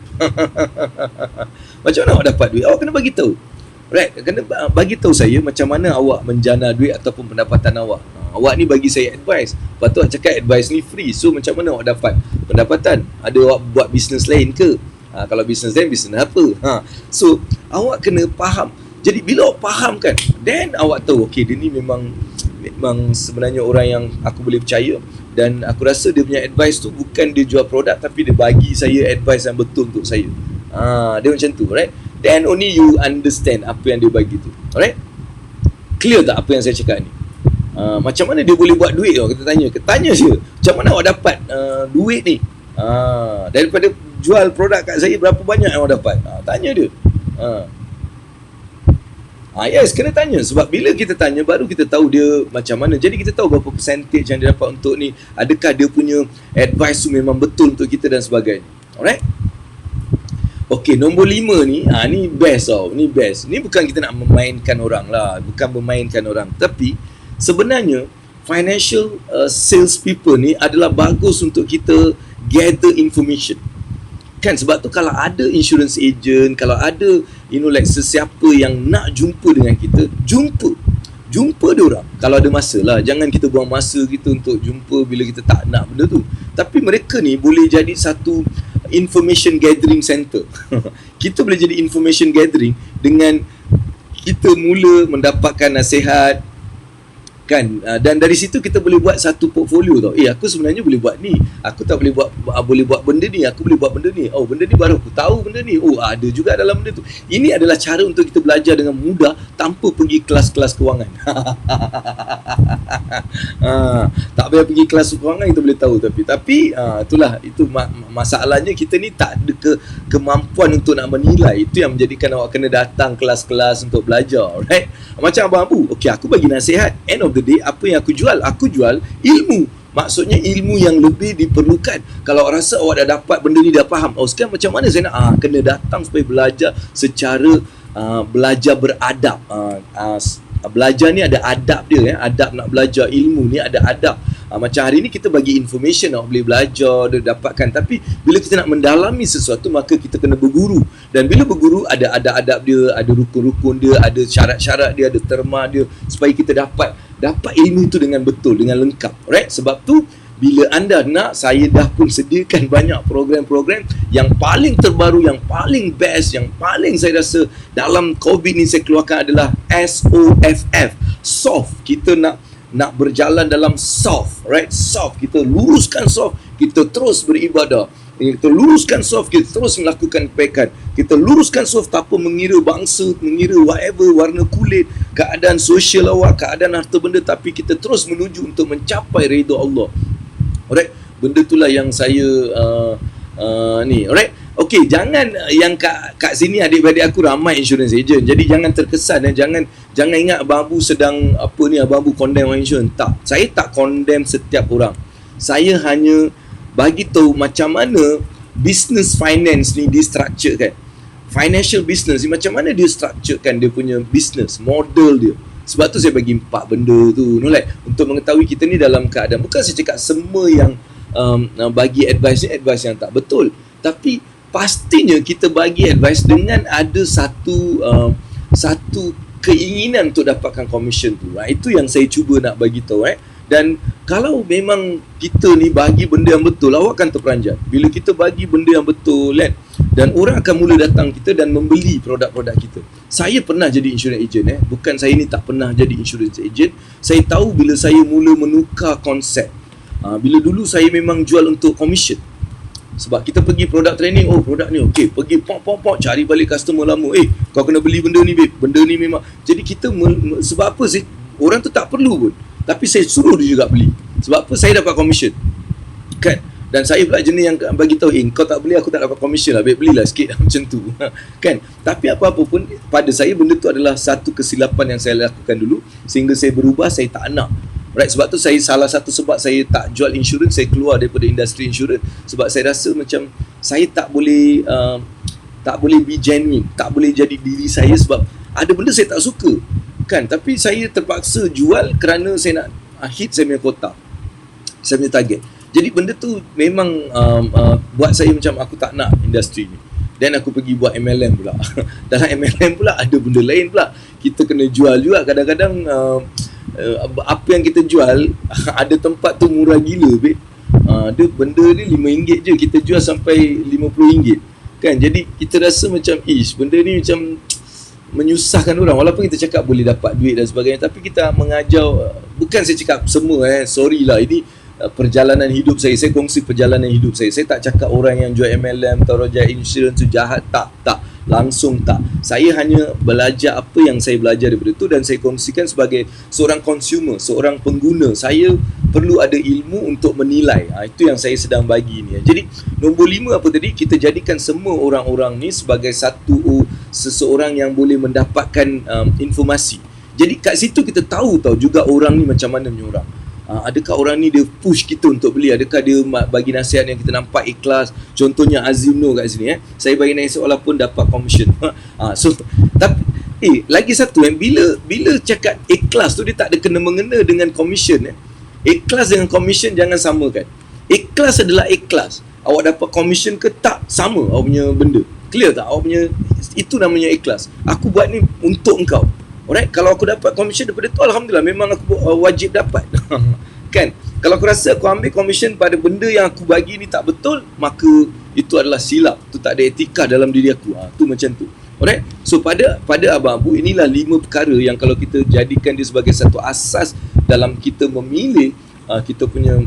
Macam mana awak dapat duit? Awak kena bagi tahu. Right, kena bagi tahu saya macam mana awak menjana duit ataupun pendapatan awak. Awak ni bagi saya advice. Lepas tu awak cakap advice ni free. So macam mana awak dapat pendapatan? Ada awak buat bisnes lain ke? Kalau bisnes lain, bisnes apa? So awak kena faham. Jadi bila awak faham kan, then awak tahu okay, dia ni memang sebenarnya orang yang aku boleh percaya. Dan aku rasa dia punya advice tu bukan dia jual produk, tapi dia bagi saya advice yang betul untuk saya. Dia macam tu, right? Then only you understand apa yang dia bagi tu. Alright? Clear tak apa yang saya cakap ni? Macam mana dia boleh buat duit? Kita tanya je. Macam mana awak dapat duit ni? Daripada jual produk kat saya, berapa banyak yang awak dapat? Tanya dia. Yes, kena tanya. Sebab bila kita tanya, baru kita tahu dia macam mana. Jadi kita tahu berapa percentage yang dia dapat untuk ni. Adakah dia punya advice tu memang betul untuk kita dan sebagainya. Alright? Okay, nombor 5 ni, ni best tau. Ni best. Ni bukan kita nak memainkan orang lah. Bukan memainkan orang. Tapi, sebenarnya, financial sales people ni adalah bagus untuk kita gather information. Kan, sebab tu kalau ada insurance agent, kalau ada, like sesiapa yang nak jumpa dengan kita, jumpa dia orang kalau ada masa lah. Jangan kita buang masa kita untuk jumpa bila kita tak nak benda tu. Tapi mereka ni boleh jadi satu information gathering center. Kita boleh jadi information gathering dengan kita mula mendapatkan nasihat, kan, dan dari situ kita boleh buat satu portfolio tau. Aku sebenarnya boleh buat ni, aku tak boleh buat benda ni, aku boleh buat benda ni. Oh, benda ni baru aku tahu benda ni. Oh, ada juga dalam benda tu. Ini adalah cara untuk kita belajar dengan mudah tanpa pergi kelas-kelas kewangan. Tak payah pergi kelas kewangan, kita boleh tahu. Tapi itulah, itu masalahnya kita ni tak ada kemampuan untuk nak menilai. Itu yang menjadikan awak kena datang kelas-kelas untuk belajar, right? Macam Abang Abu, okay, aku bagi nasihat. End of the day, apa yang aku jual? Aku jual ilmu. Maksudnya ilmu yang lebih diperlukan. Kalau rasa awak dah dapat benda ni, dah faham, sekarang macam mana saya nak? Kena datang supaya belajar secara belajar beradab. Belajar ni ada adab dia, adab nak belajar ilmu ni ada adab. Macam hari ni kita bagi information, awak boleh belajar, dia dapatkan. Tapi bila kita nak mendalami sesuatu, maka kita kena berguru. Dan bila berguru, ada adab dia, ada rukun-rukun dia, ada syarat-syarat dia, ada terma dia, supaya kita dapat ilmu itu dengan betul, dengan lengkap. Alright? Sebab tu bila anda nak, saya dah pun sediakan banyak program-program yang paling terbaru, yang paling best, yang paling saya rasa dalam COVID ni saya keluarkan adalah SOFF. Soft. Kita nak berjalan dalam soft, right? Soft. Kita luruskan soft, kita terus beribadah. Kita luruskan soft, kita terus melakukan kebaikan. Kita luruskan soft tanpa mengira bangsa, mengira whatever, warna kulit, keadaan sosial awak, keadaan harta benda, tapi kita terus menuju untuk mencapai redha Allah. Alright? Benda itulah yang saya ni, alright? Okey, jangan yang kat sini adik-adik aku ramai insurance agent. Jadi jangan terkesan, jangan ingat Abang Abu sedang Abang Abu condemn orang insurance. Tak, saya tak condemn setiap orang. Saya hanya bagi tahu macam mana business finance ni distructurekan. Financial business ni macam mana dia structurekan dia punya business model dia. Sebab tu saya bagi 4 benda tu, untuk mengetahui kita ni dalam keadaan. Bukan saya cakap semua yang bagi advice ni advice yang tak betul, tapi pastinya kita bagi advice dengan ada satu keinginan untuk dapatkan commission tu. Itu yang saya cuba nak bagi tahu. Dan kalau memang kita ni bagi benda yang betul, awak akan terperanjat. Bila kita bagi benda yang betul, dan orang akan mula datang kita dan membeli produk-produk kita. Saya pernah jadi insurance agent. Bukan saya ni tak pernah jadi insurance agent. Saya tahu bila saya mula menukar konsep. Bila dulu saya memang jual untuk commission. Sebab kita pergi produk training, produk ni okey, pergi pop cari balik customer lama. Kau kena beli benda ni babe, benda ni memang. Jadi kita sebab apa sih? Orang tu tak perlu pun, tapi saya suruh dia juga beli. Sebab apa? Saya dapat commission. Kan? Dan saya pula jenis yang bagi tahu, kau tak beli, aku tak dapat commission lah, babe, belilah sikit macam tu. Kan? Tapi apa-apa pun, pada saya benda tu adalah satu kesilapan yang saya lakukan dulu, sehingga saya berubah, saya tak nak. Right, sebab tu salah satu sebab saya tak jual insurans, saya keluar daripada industri insurans, sebab saya rasa macam saya tak boleh be genuine, tak boleh jadi diri saya, sebab ada benda saya tak suka, kan? Tapi saya terpaksa jual kerana saya nak hit saya punya quota, saya punya target. Jadi benda tu memang buat saya macam aku tak nak industri ni. Dan aku pergi buat MLM pula. Dalam MLM pula ada benda lain pula. Kita kena jual juga kadang-kadang. Apa yang kita jual ada tempat tu murah gila, babe. Dia benda ni RM5 je, kita jual sampai RM50, kan? Jadi kita rasa macam benda ni macam menyusahkan orang. Walaupun kita cakap boleh dapat duit dan sebagainya, tapi kita mengajar. Bukan saya cakap semua, sorry lah, ini perjalanan hidup saya kongsi perjalanan hidup saya tak cakap orang yang jual MLM atau jual insurans tu jahat, tak, langsung tak. Saya hanya belajar apa yang saya belajar daripada itu dan saya kongsikan sebagai seorang consumer, seorang pengguna. Saya perlu ada ilmu untuk menilai. Itu yang saya sedang bagi ni. Jadi nombor 5 apa tadi, kita jadikan semua orang-orang ni sebagai seseorang yang boleh mendapatkan informasi. Jadi kat situ kita tahu juga orang ni macam mana punya orang. Adakah orang ni dia push kita untuk beli, adakah dia bagi nasihat yang kita nampak ikhlas. Contohnya Azimno kat sini, saya bagi nasihat walaupun dapat commission. So tapi lagi satu, bila cakap ikhlas tu, dia tak ada kena-mengena dengan commission. Ikhlas dengan commission jangan samakan. Ikhlas adalah ikhlas. Awak dapat commission ke tak, sama awak punya benda. Clear tak? Awak punya, itu namanya ikhlas. Aku buat ni untuk engkau. Alright, kalau aku dapat commission daripada tu, alhamdulillah, memang aku wajib dapat. Kan? Kalau aku rasa aku ambil commission pada benda yang aku bagi ni tak betul, maka itu adalah silap. Tu tak ada etika dalam diri aku. Tu macam tu. Alright? So pada Abang Abu, inilah 5 perkara yang kalau kita jadikan dia sebagai satu asas dalam kita memilih kita punya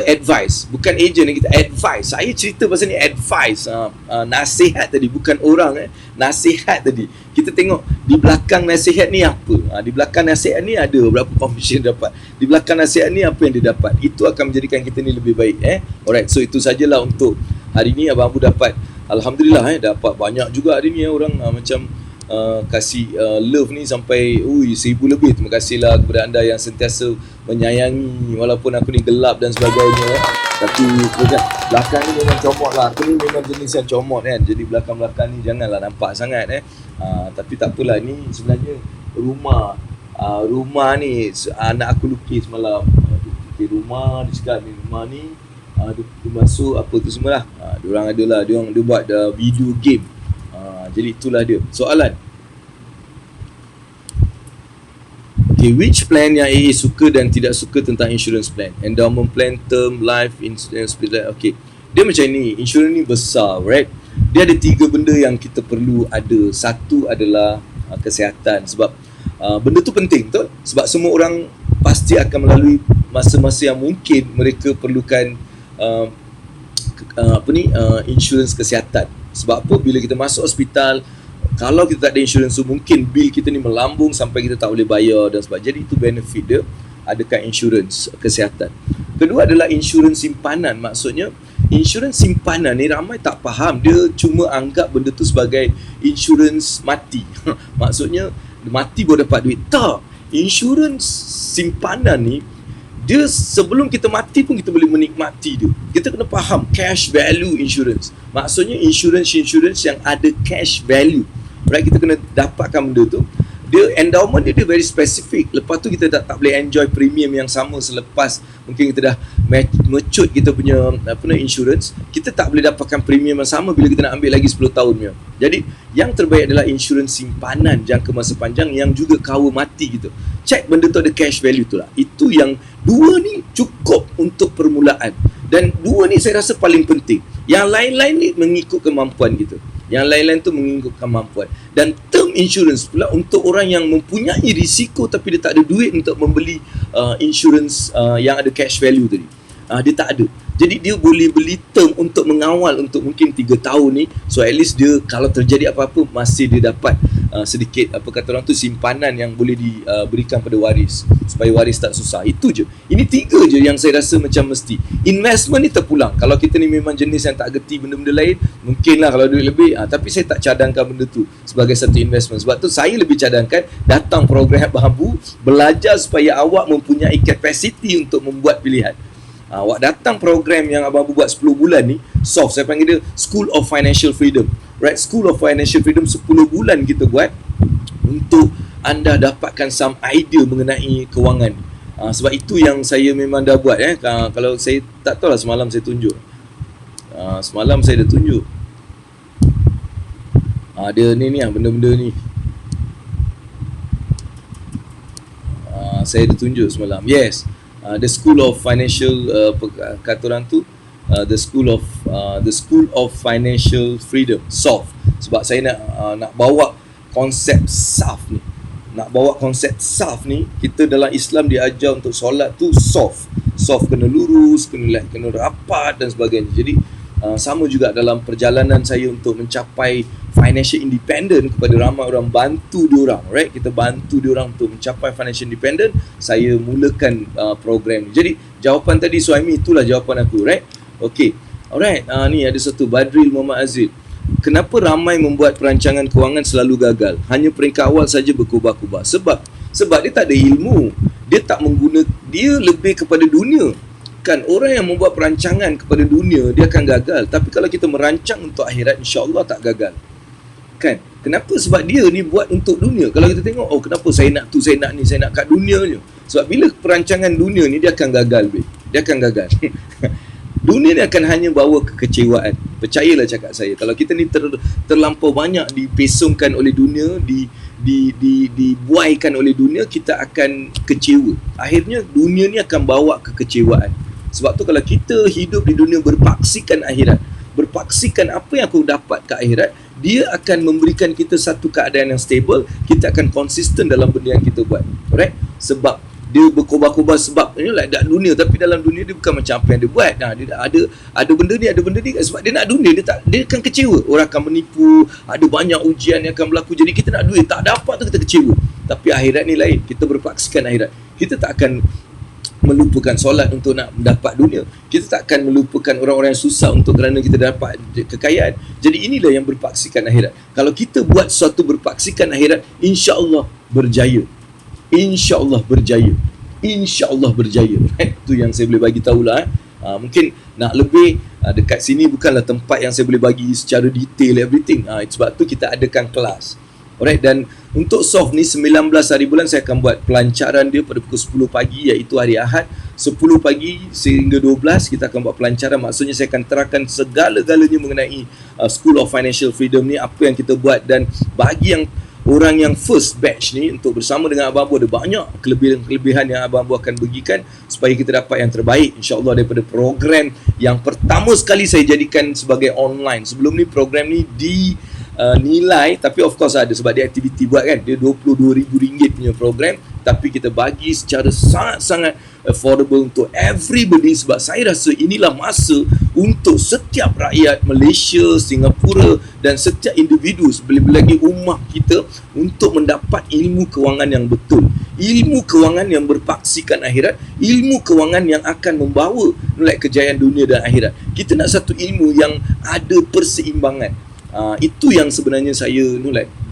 advice, bukan agent, kita advice. Saya cerita pasal ni advice, nasihat tadi, bukan orang, nasihat tadi. Kita tengok di belakang nasihat ni apa. Di belakang nasihat ni ada berapa commission dapat, di belakang nasihat ni apa yang dia dapat. Itu akan menjadikan kita ni lebih baik. Alright, so itu sajalah untuk hari ni. Abang Abu dapat, alhamdulillah, dapat banyak juga hari ni orang macam kasih love ni sampai 1000 lebih. Terima kasihlah kepada anda yang sentiasa menyayangi walaupun aku ni gelap dan sebagainya. Tapi belakang ni memang comot lah. Aku ni memang jenis yang comot kan. Jadi belakang-belakang ni janganlah nampak sangat tapi tak apalah. Ni sebenarnya rumah ni anak aku lukis semalam. Rumah dia cakap ni, rumah ni dia masuk apa tu semualah. Diorang adalah dia buat video game. Jadi itulah dia. Soalan. Okay, which plan yang AA suka dan tidak suka tentang insurance plan? Endowment plan, term, life, insurance plan. Okay. Dia macam ni, insurance ni besar, right? Dia ada 3 benda yang kita perlu ada. Satu adalah kesihatan. Sebab benda tu penting, betul? Sebab semua orang pasti akan melalui masa-masa yang mungkin mereka perlukan insurans kesihatan. Sebab apa? Bila kita masuk hospital, kalau kita tak ada insurans tu, mungkin bil kita ni melambung sampai kita tak boleh bayar dan sebagainya. Jadi itu benefit dia, adakah insurans kesihatan. Kedua adalah insurans simpanan. Maksudnya insurans simpanan ni ramai tak faham. Dia cuma anggap benda tu sebagai insurans mati. Maksudnya mati baru dapat duit. Tak. Insurans simpanan ni, dia sebelum kita mati pun kita boleh menikmati dia. Kita kena faham cash value insurance. Maksudnya insurance yang ada cash value. Right, kita kena dapatkan benda tu. Dia endowment dia very specific. Lepas tu kita tak boleh enjoy premium yang sama selepas mungkin kita dah mature kita punya insurance. Kita tak boleh dapatkan premium yang sama bila kita nak ambil lagi 10 tahun punya. Jadi yang terbaik adalah insurance simpanan jangka masa panjang yang juga cover mati gitu. Check benda tu ada cash value tu lah. Itu yang 2 ni cukup untuk permulaan. Dan 2 ni saya rasa paling penting. Yang lain-lain ni mengikut kemampuan kita. Yang lain-lain tu mengikut kemampuan. Dan term insurance pula untuk orang yang mempunyai risiko tapi dia tak ada duit untuk membeli insurance yang ada cash value tadi. Dia tak ada. Jadi dia boleh beli term untuk mengawal untuk mungkin 3 tahun ni. So at least dia kalau terjadi apa-apa masih dia dapat sedikit apa kata orang tu simpanan yang boleh diberikan pada waris supaya waris tak susah. Itu je. Ini 3 je yang saya rasa macam mesti. Investment ni terpulang. Kalau kita ni memang jenis yang tak gerti benda-benda lain, mungkinlah kalau duit lebih. Tapi saya tak cadangkan benda tu sebagai satu investment. Sebab tu saya lebih cadangkan datang program Abu, belajar supaya awak mempunyai capacity untuk membuat pilihan. Awak datang program yang Abang Abu buat 10 bulan ni, soft, saya panggil dia School of Financial Freedom. Right, School of Financial Freedom 10 bulan kita buat untuk anda dapatkan some idea mengenai kewangan. Sebab itu yang saya memang dah buat. Kalau saya tak tahu lah, semalam saya tunjuk. Semalam saya dah tunjuk. Dia ni benda-benda ni. Saya dah tunjuk semalam. Yes. The School of Financial kata orang tu the School of Financial Freedom, soft. Sebab saya nak bawa konsep SAF ni. Kita dalam Islam diajar untuk solat tu soft. Soft kena lurus, kena rapat dan sebagainya. Jadi sama juga dalam perjalanan saya untuk mencapai financial independent kepada ramai orang, bantu diorang, right? Kita bantu diorang untuk mencapai financial independent. Saya mulakan program ni. Jadi jawapan tadi Suhaimi, itulah jawapan aku, right? Okay, alright. Ni ada satu, Badril Muhammad Aziz. Kenapa ramai membuat perancangan kewangan selalu gagal? Hanya peringkat awal saja berkubah-kubah. Sebab dia tak ada ilmu. Dia tak dia lebih kepada dunia. Kan, orang yang membuat perancangan kepada dunia, dia akan gagal. Tapi kalau kita merancang untuk akhirat, insya-Allah tak gagal. Kan? Kenapa? Sebab dia ni buat untuk dunia. Kalau kita tengok, oh kenapa saya nak tu, saya nak ni, saya nak kat dunia je. Sebab bila perancangan dunia ni, dia akan gagal, babe. Dia akan gagal. Dunia ni akan hanya bawa kekecewaan. Percayalah cakap saya. Kalau kita ni terlampau banyak dipesongkan oleh dunia, dibuaikan oleh dunia, kita akan kecewa. Akhirnya dunia ni akan bawa kekecewaan. Sebab tu kalau kita hidup di dunia berpaksikan akhirat, berpaksikan apa yang aku dapat ke akhirat, dia akan memberikan kita satu keadaan yang stable. Kita akan konsisten dalam benda yang kita buat. Alright? Sebab dia berkobar-kobar sebab like dunia, tapi dalam dunia dia bukan macam apa yang dia buat. Dia ada benda ni sebab dia nak dunia, dia akan kecewa. Orang akan menipu, ada banyak ujian yang akan berlaku. Jadi kita nak duit, tak dapat tu kita kecewa. Tapi akhirat ni lain. Kita berpaksikan akhirat. Kita tak akan melupakan solat untuk nak mendapat dunia. Kita tak akan melupakan orang-orang yang susah untuk kerana kita dapat kekayaan. Jadi inilah yang berpaksikan akhirat. Kalau kita buat sesuatu berpaksikan akhirat, insya-Allah berjaya. InsyaAllah berjaya. InsyaAllah berjaya. Itu yang saya boleh bagi tahulah. Mungkin nak lebih, dekat sini bukanlah tempat yang saya boleh bagi secara detail everything. Sebab tu kita adakan kelas. Alright, dan untuk soft ni 19 hari bulan saya akan buat pelancaran dia pada pukul 10 pagi, iaitu hari Ahad. 10 pagi sehingga 12 kita akan buat pelancaran. Maksudnya saya akan terangkan segala-galanya mengenai School of Financial Freedom ni, apa yang kita buat. Dan bagi yang orang yang first batch ni, untuk bersama dengan Abang Abu, ada banyak kelebihan yang Abang Abu akan bagikan supaya kita dapat yang terbaik, insya-Allah, daripada program yang pertama sekali saya jadikan sebagai online. Sebelum ni program ni nilai, tapi of course ada sebab dia aktiviti buat kan, dia RM22,000 punya program, tapi kita bagi secara sangat-sangat affordable untuk everybody. Sebab saya rasa inilah masa untuk setiap rakyat Malaysia, Singapura dan setiap individu, lebih lagi ummah kita, untuk mendapat ilmu kewangan yang betul, ilmu kewangan yang berpaksikan akhirat, ilmu kewangan yang akan membawa kejayaan dunia dan akhirat. Kita nak satu ilmu yang ada perseimbangan. Itu yang sebenarnya saya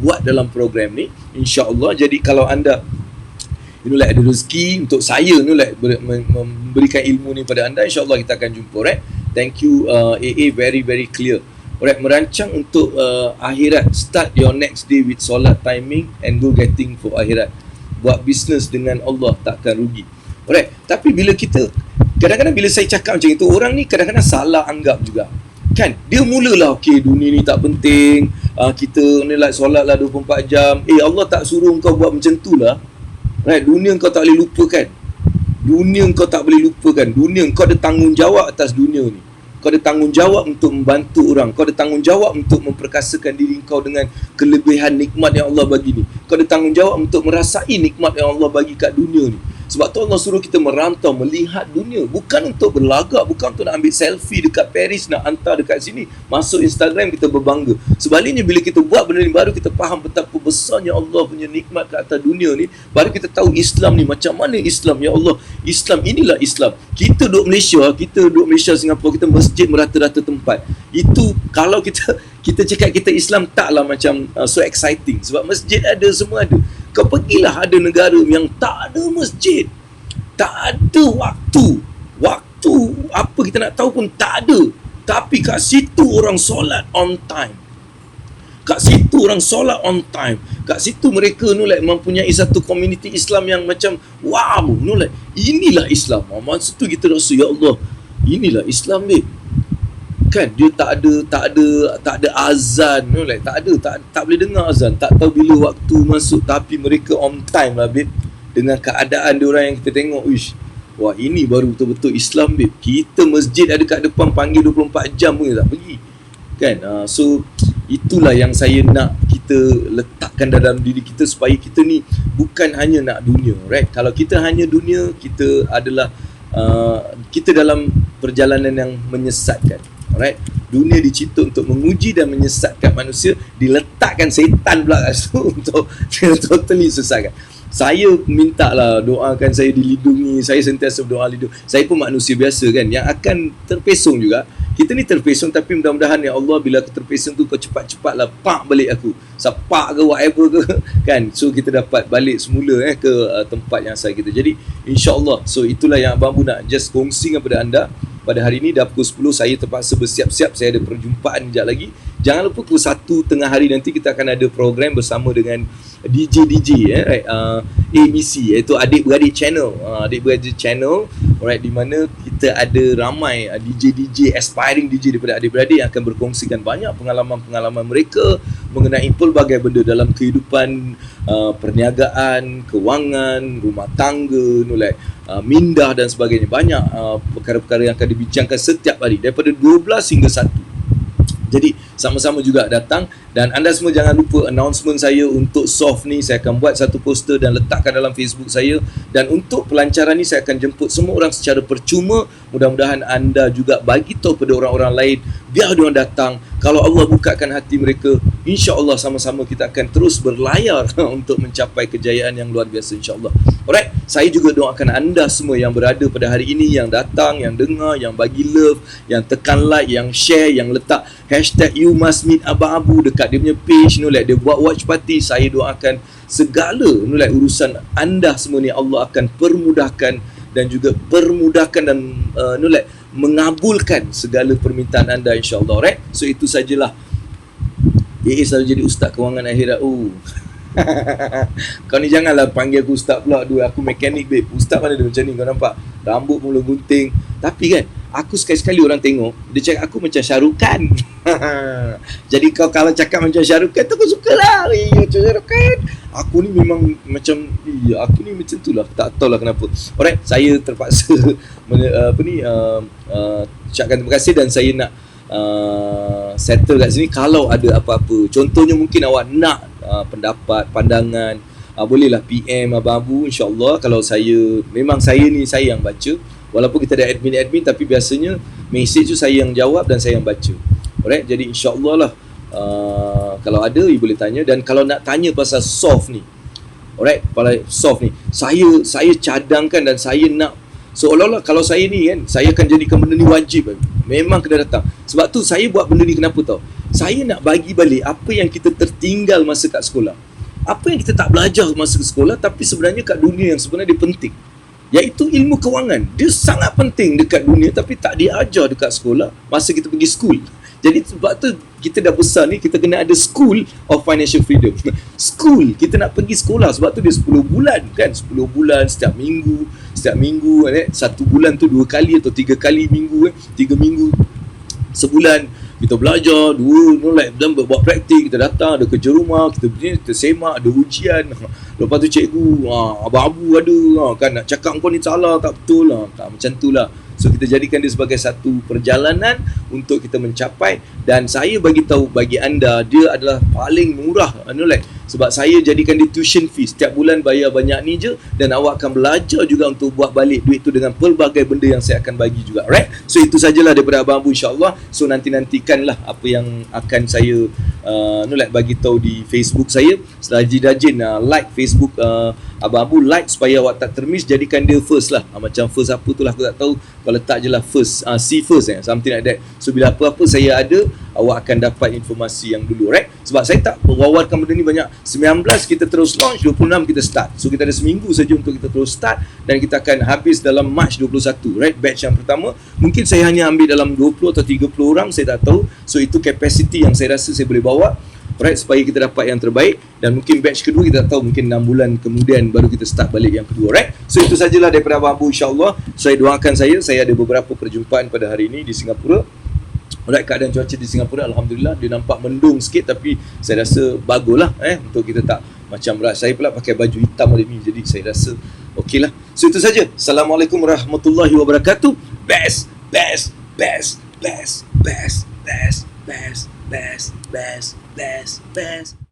buat dalam program ni, insya-Allah. Jadi kalau anda ada rezeki untuk saya memberikan ilmu ni pada anda, insya-Allah kita akan jumpa, right? Thank you AA, very very clear. Alright, merancang untuk akhirat. Start your next day with solat timing and go getting for akhirat. Buat bisnes dengan Allah, takkan rugi. Alright, tapi bila kita kadang-kadang bila saya cakap macam itu, orang ni kadang-kadang salah anggap juga. Kan, dia mulalah okey, dunia ni tak penting, kita ni solat lah 24 jam. Allah tak suruh kau buat macam tu lah. Right, dunia kau tak boleh lupakan. Dunia kau tak boleh lupakan. Dunia kau ada tanggungjawab atas dunia ni. Kau ada tanggungjawab untuk membantu orang. Kau ada tanggungjawab untuk memperkasakan diri kau dengan kelebihan nikmat yang Allah bagi ni. Kau ada tanggungjawab untuk merasai nikmat yang Allah bagi kat dunia ni. Sebab tu Allah suruh kita merantau, melihat dunia. Bukan untuk berlagak, bukan untuk nak ambil selfie dekat Paris, nak hantar dekat sini, masuk Instagram kita berbangga. Sebaliknya bila kita buat benda ni, baru kita faham betapa besarnya Allah punya nikmat kat atas dunia ni. Baru kita tahu Islam ni macam mana Islam. Ya Allah, Islam, inilah Islam. Kita duduk Malaysia, Singapura, kita masjid merata-rata tempat. Itu kalau kita cakap kita Islam, taklah macam so exciting. Sebab masjid ada, semua ada. Kau pergilah ada negara yang tak ada masjid, tak ada waktu apa kita nak tahu pun tak ada. Tapi kat situ orang solat on time. Kat situ orang solat on time. Kat situ mereka mempunyai satu komuniti Islam yang macam wow, inilah Islam. Masa tu kita rasa, ya Allah, inilah Islam ni. Kan, dia tak ada azan, tak boleh dengar azan, tak tahu bila waktu masuk, tapi mereka on time lah, babe. Dengan keadaan dia orang yang kita tengok, wah, ini baru betul-betul Islam, babe. Kita masjid ada kat depan, panggil 24 jam pun tak pergi. Kan, so itulah yang saya nak kita letakkan dalam diri kita, supaya kita ni bukan hanya nak dunia, right? Kalau kita hanya dunia, kita adalah kita dalam perjalanan yang menyesatkan. Alright, dunia dicipta untuk menguji dan menyesatkan manusia, diletakkan setan pula kat situ untuk totally sesatkan. Saya minta lah doakan saya dilindungi, saya sentiasa berdoa lindung. Saya pun manusia biasa kan, yang akan terpesong juga. Kita ni terpesong, tapi mudah-mudahan ya Allah, bila aku terpesong tu kau cepat-cepatlah pak balik aku, sepak ke whatever ke kan, so kita dapat balik semula ke tempat yang asal kita. Jadi insya-Allah, so itulah yang Abang Bu nak just kongsi kepada anda pada hari ini. Dah pukul 10 saya terpaksa bersiap-siap, saya ada perjumpaan sekejap lagi. Jangan lupa pukul 1 tengah hari nanti kita akan ada program bersama dengan DJ right? ABC, iaitu Adik-Beradik Channel. Adik-Beradik Channel, alright, di mana kita ada ramai DJ aspiring DJ daripada adik-beradik yang akan berkongsikan banyak pengalaman-pengalaman mereka mengenai pelbagai benda dalam kehidupan, perniagaan, kewangan, rumah tangga, mindah dan sebagainya. Banyak perkara-perkara yang akan dibincangkan setiap hari daripada 12 hingga 1. Jadi sama-sama juga datang, dan anda semua jangan lupa announcement saya untuk soft ni. Saya akan buat satu poster dan letakkan dalam Facebook saya, dan untuk pelancaran ni saya akan jemput semua orang secara percuma. Mudah-mudahan anda juga bagi tahu pada orang-orang lain, biar diorang datang. Kalau Allah bukakan hati mereka, insya-Allah sama-sama kita akan terus berlayar untuk mencapai kejayaan yang luar biasa, insya-Allah. Alright, saya juga doakan anda semua yang berada pada hari ini, yang datang, yang dengar, yang bagi love, yang tekan like, yang share, yang letak hashtag you must meet Abang Abu dekat dia punya page, dia buat watch party. Saya doakan segala urusan anda semua ni Allah akan permudahkan, dan juga permudahkan dan mengabulkan segala permintaan anda, insya-Allah. Right? So itu sajalah. Selalu jadi ustaz kewangan akhirat. Kau ni janganlah panggil aku ustaz pula. Aduh, aku mekanik babe. Ustaz mana dia macam ni, kau nampak? Rambut mula gunting. Tapi kan, aku sekali-sekali orang tengok, dia cakap aku macam Syahrukan. Jadi kau kalau cakap macam Syahrukan tu aku sukalah. Macam Syahrukan. Aku ni memang macam, aku ni macam tu lah. Tak tahulah kenapa. Alright, saya terpaksa ucapkan terima kasih, dan saya nak settle kat sini. Kalau ada apa-apa, contohnya mungkin awak nak pendapat, pandangan, bolehlah PM Abang Abu, insya-Allah. Kalau memang saya yang baca, walaupun kita ada admin, tapi biasanya message tu saya yang jawab dan saya yang baca. Alright, jadi insya-Allah lah, kalau ada you boleh tanya. Dan kalau nak tanya pasal soft ni, alright, pasal soft ni, saya cadangkan, dan saya nak seolah-olah kalau saya ni kan, saya akan jadikan benda ni wajib. Memang kena datang. Sebab tu saya buat benda ni kenapa tau? Saya nak bagi balik apa yang kita tertinggal masa kat sekolah. Apa yang kita tak belajar masa ke sekolah, tapi sebenarnya kat dunia yang sebenarnya dia penting. Iaitu ilmu kewangan. Dia sangat penting dekat dunia, tapi tak diajar dekat sekolah masa kita pergi school. Jadi sebab tu kita dah besar ni, kita kena ada school of financial freedom. School, kita nak pergi sekolah. Sebab tu dia 10 bulan kan, 10 bulan setiap minggu, satu bulan tu 2 kali atau 3 kali minggu, 3 minggu sebulan. Kita belajar, buat praktik, kita datang, ada kerja rumah, kita semak, ada ujian. Lepas tu cikgu, Abang Abu ada, kan nak cakap kau ni salah, tak betul lah. Tak, macam tu lah. So kita jadikan dia sebagai satu perjalanan untuk kita mencapai. Dan saya bagi tahu bagi anda, dia adalah paling murah, sebab saya jadikan dia tuition fee. Setiap bulan bayar banyak ni je, dan awak akan belajar juga untuk buat balik duit tu dengan pelbagai benda yang saya akan bagi juga. Alright? So itu sajalah daripada Abang Abu, insya-Allah. So nantikanlah apa yang akan saya bagi tahu di Facebook saya. Rajin-rajin like Facebook Abang Abu, like supaya awak tak termiss. Jadikan dia first lah. Macam first apa tu lah aku tak tahu. Kau letak je lah first, see first, something like that. So bila apa-apa saya ada, awak akan dapat informasi yang dulu, right? Sebab saya tak wawarkan benda ni banyak. 19 kita terus launch, 26 kita start. So kita ada seminggu saja untuk kita terus start, dan kita akan habis dalam March 21, right? Batch yang pertama mungkin saya hanya ambil dalam 20 atau 30 orang, saya tak tahu. So itu capacity yang saya rasa saya boleh bawa, right, supaya kita dapat yang terbaik. Dan mungkin batch kedua kita tak tahu, mungkin 6 bulan kemudian baru kita start balik yang kedua, right? So itu sajalah daripada Abang Abu, insya-Allah. Saya doakan saya ada beberapa perjumpaan pada hari ini di Singapura. Alright, keadaan cuaca di Singapura alhamdulillah dia nampak mendung sikit, tapi saya rasa baguslah untuk kita tak macam berat. Saya pula pakai baju hitam hari ni, jadi saya rasa okeylah. So itu saja. Assalamualaikum warahmatullahi wabarakatuh. Best, best, best, best, best, best, best, best, best, best, best.